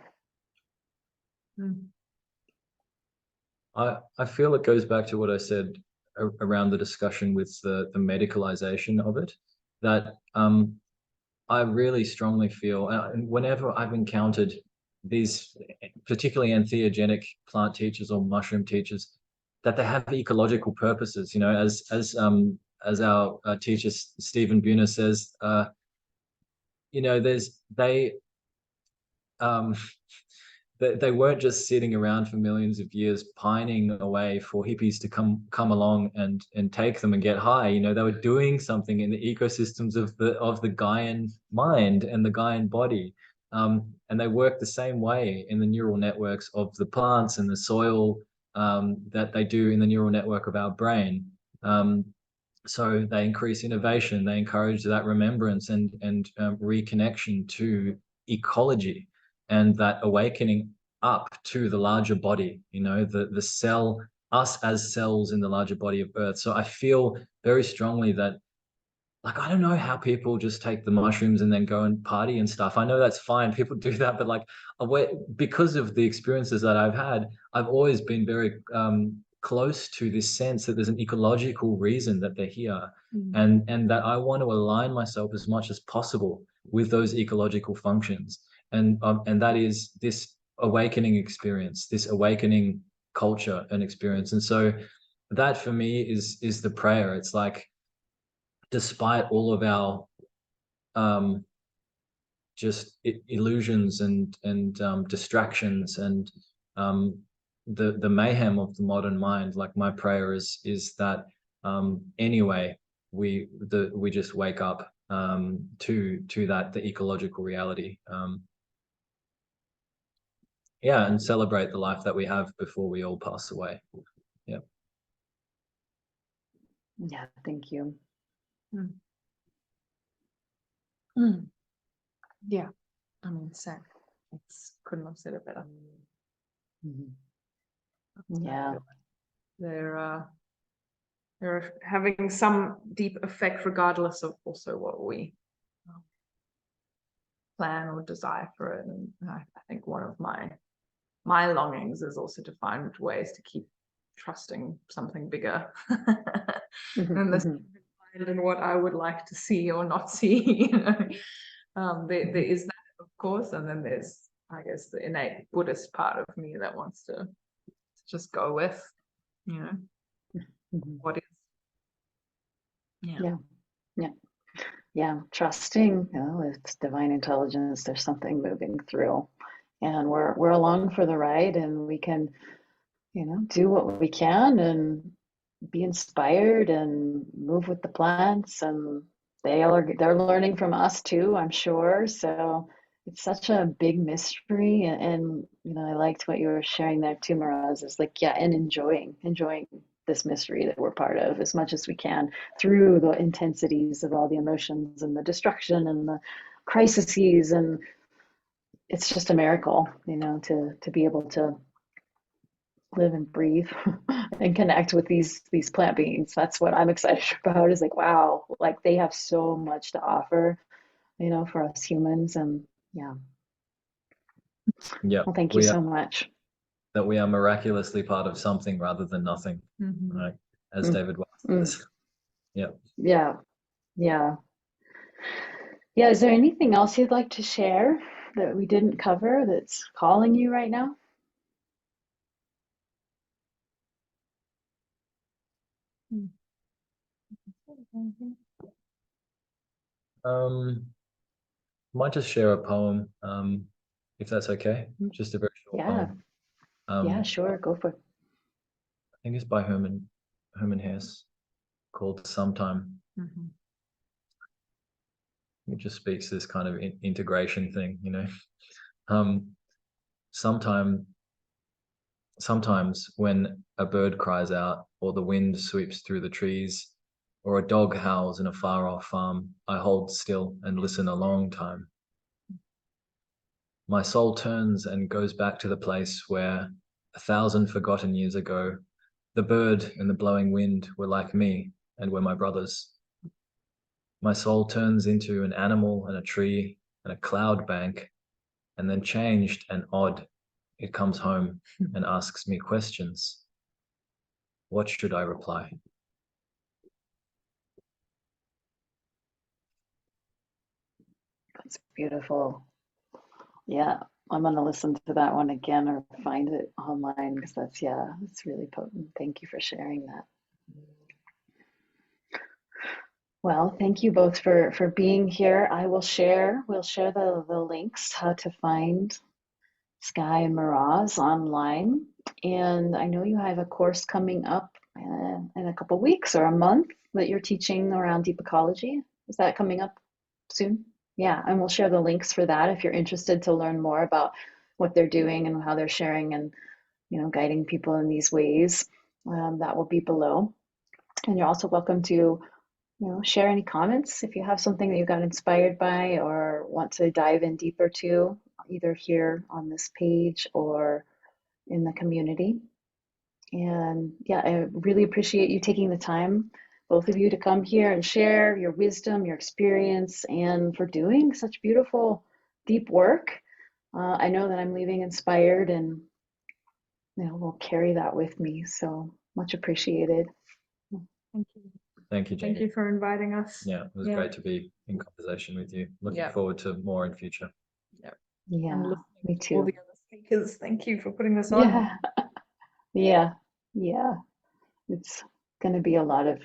I feel it goes back to what I said around the discussion with the medicalization of it, that I really strongly feel, and whenever I've encountered these particularly entheogenic plant teachers or mushroom teachers, that they have ecological purposes, you know, as our teacher Stephen Buhner says, you know, um, they weren't just sitting around for millions of years pining away for hippies to come along and take them and get high. You know, they were doing something in the ecosystems of the Gaian mind and the Gaian body, and they work the same way in the neural networks of the plants and the soil, that they do in the neural network of our brain. So they increase innovation, they encourage that remembrance and reconnection to ecology and that awakening up to the larger body, you know, the cell, us as cells in the larger body of Earth. So I feel very strongly that, like, I don't know how people just take the mushrooms and then go and party and stuff. I know that's fine, people do that, but like, because of the experiences that I've had, I've always been very close to this sense that there's an ecological reason that they're here, and that I want to align myself as much as possible with those ecological functions, and that is this awakening experience, this awakening culture and experience. And so that for me is the prayer. It's like, despite all of our just illusions and distractions and the mayhem of the modern mind, like my prayer is that anyway we just wake up to that, the ecological reality, yeah, and celebrate the life that we have before we all pass away. Yeah, thank you. Yeah, I mean, same. Couldn't have said it better. Yeah. They're having some deep effect regardless of also what we plan or desire for it. And I think one of my longings is also to find ways to keep trusting something bigger and this and what I would like to see or not see. You know? There is that, of course, and then there's, I guess, the innate Buddhist part of me that wants to just go with, you know, what is. Yeah, trusting, you know, it's divine intelligence. There's something moving through, and we're along for the ride, and we can, you know, do what we can and be inspired and move with the plants, and they're learning from us too, I'm sure. So it's such a big mystery, and you know, I liked what you were sharing there too, Miraz. It's like, yeah, and enjoying this mystery that we're part of as much as we can through the intensities of all the emotions and the destruction and the crises. And it's just a miracle, you know, to be able to live and breathe and connect with these plant beings. That's what I'm excited about, is like, wow, like they have so much to offer, you know, for us humans. And Yeah. Yeah, Well, thank you so much. that we are miraculously part of something rather than nothing, right? As Mm. David Weiss says. Yeah. Yeah. Yeah. Yeah. Is there anything else you'd like to share that we didn't cover that's calling you right now? Might just share a poem, if that's okay. Just a very short Yeah. poem. Yeah, sure. Go for it. I think it's by Herman Hesse, called Sometime. It just speaks to this kind of integration thing, you know. Sometime Sometimes when a bird cries out, or the wind sweeps through the trees, or a dog howls in a far-off farm, I hold still and listen a long time. My soul turns and goes back to the place where, 1,000 forgotten years ago, the bird and the blowing wind were like me and were my brothers. My soul turns into an animal and a tree and a cloud bank, and then changed and odd, it comes home and asks me questions. What should I reply? That's beautiful. Yeah, I'm going to listen to that one again or find it online because it's really potent. Thank you for sharing that. Well, thank you both for being here. We'll share the links how to find Skye and Miraz online. And I know you have a course coming up in a couple weeks or a month that you're teaching around deep ecology. Is that coming up soon? Yeah, and we'll share the links for that if you're interested to learn more about what they're doing and how they're sharing and guiding people in these ways. That will be below. And you're also welcome to share any comments if you have something that you got inspired by or want to dive in deeper to, either here on this page or in the community. And yeah, I really appreciate you taking the time, both of you, to come here and share your wisdom, your experience, and for doing such beautiful, deep work. I know that I'm leaving inspired and will carry that with me. So much appreciated. Thank you. Thank you, Jenny. Thank you for inviting us. Yeah, it was great to be in conversation with you. Looking forward to more in future. Yeah, me too. All the other speakers, thank you for putting this on. Yeah. It's going to be a lot of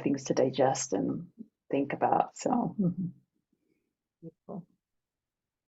things to digest and think about. So. Beautiful.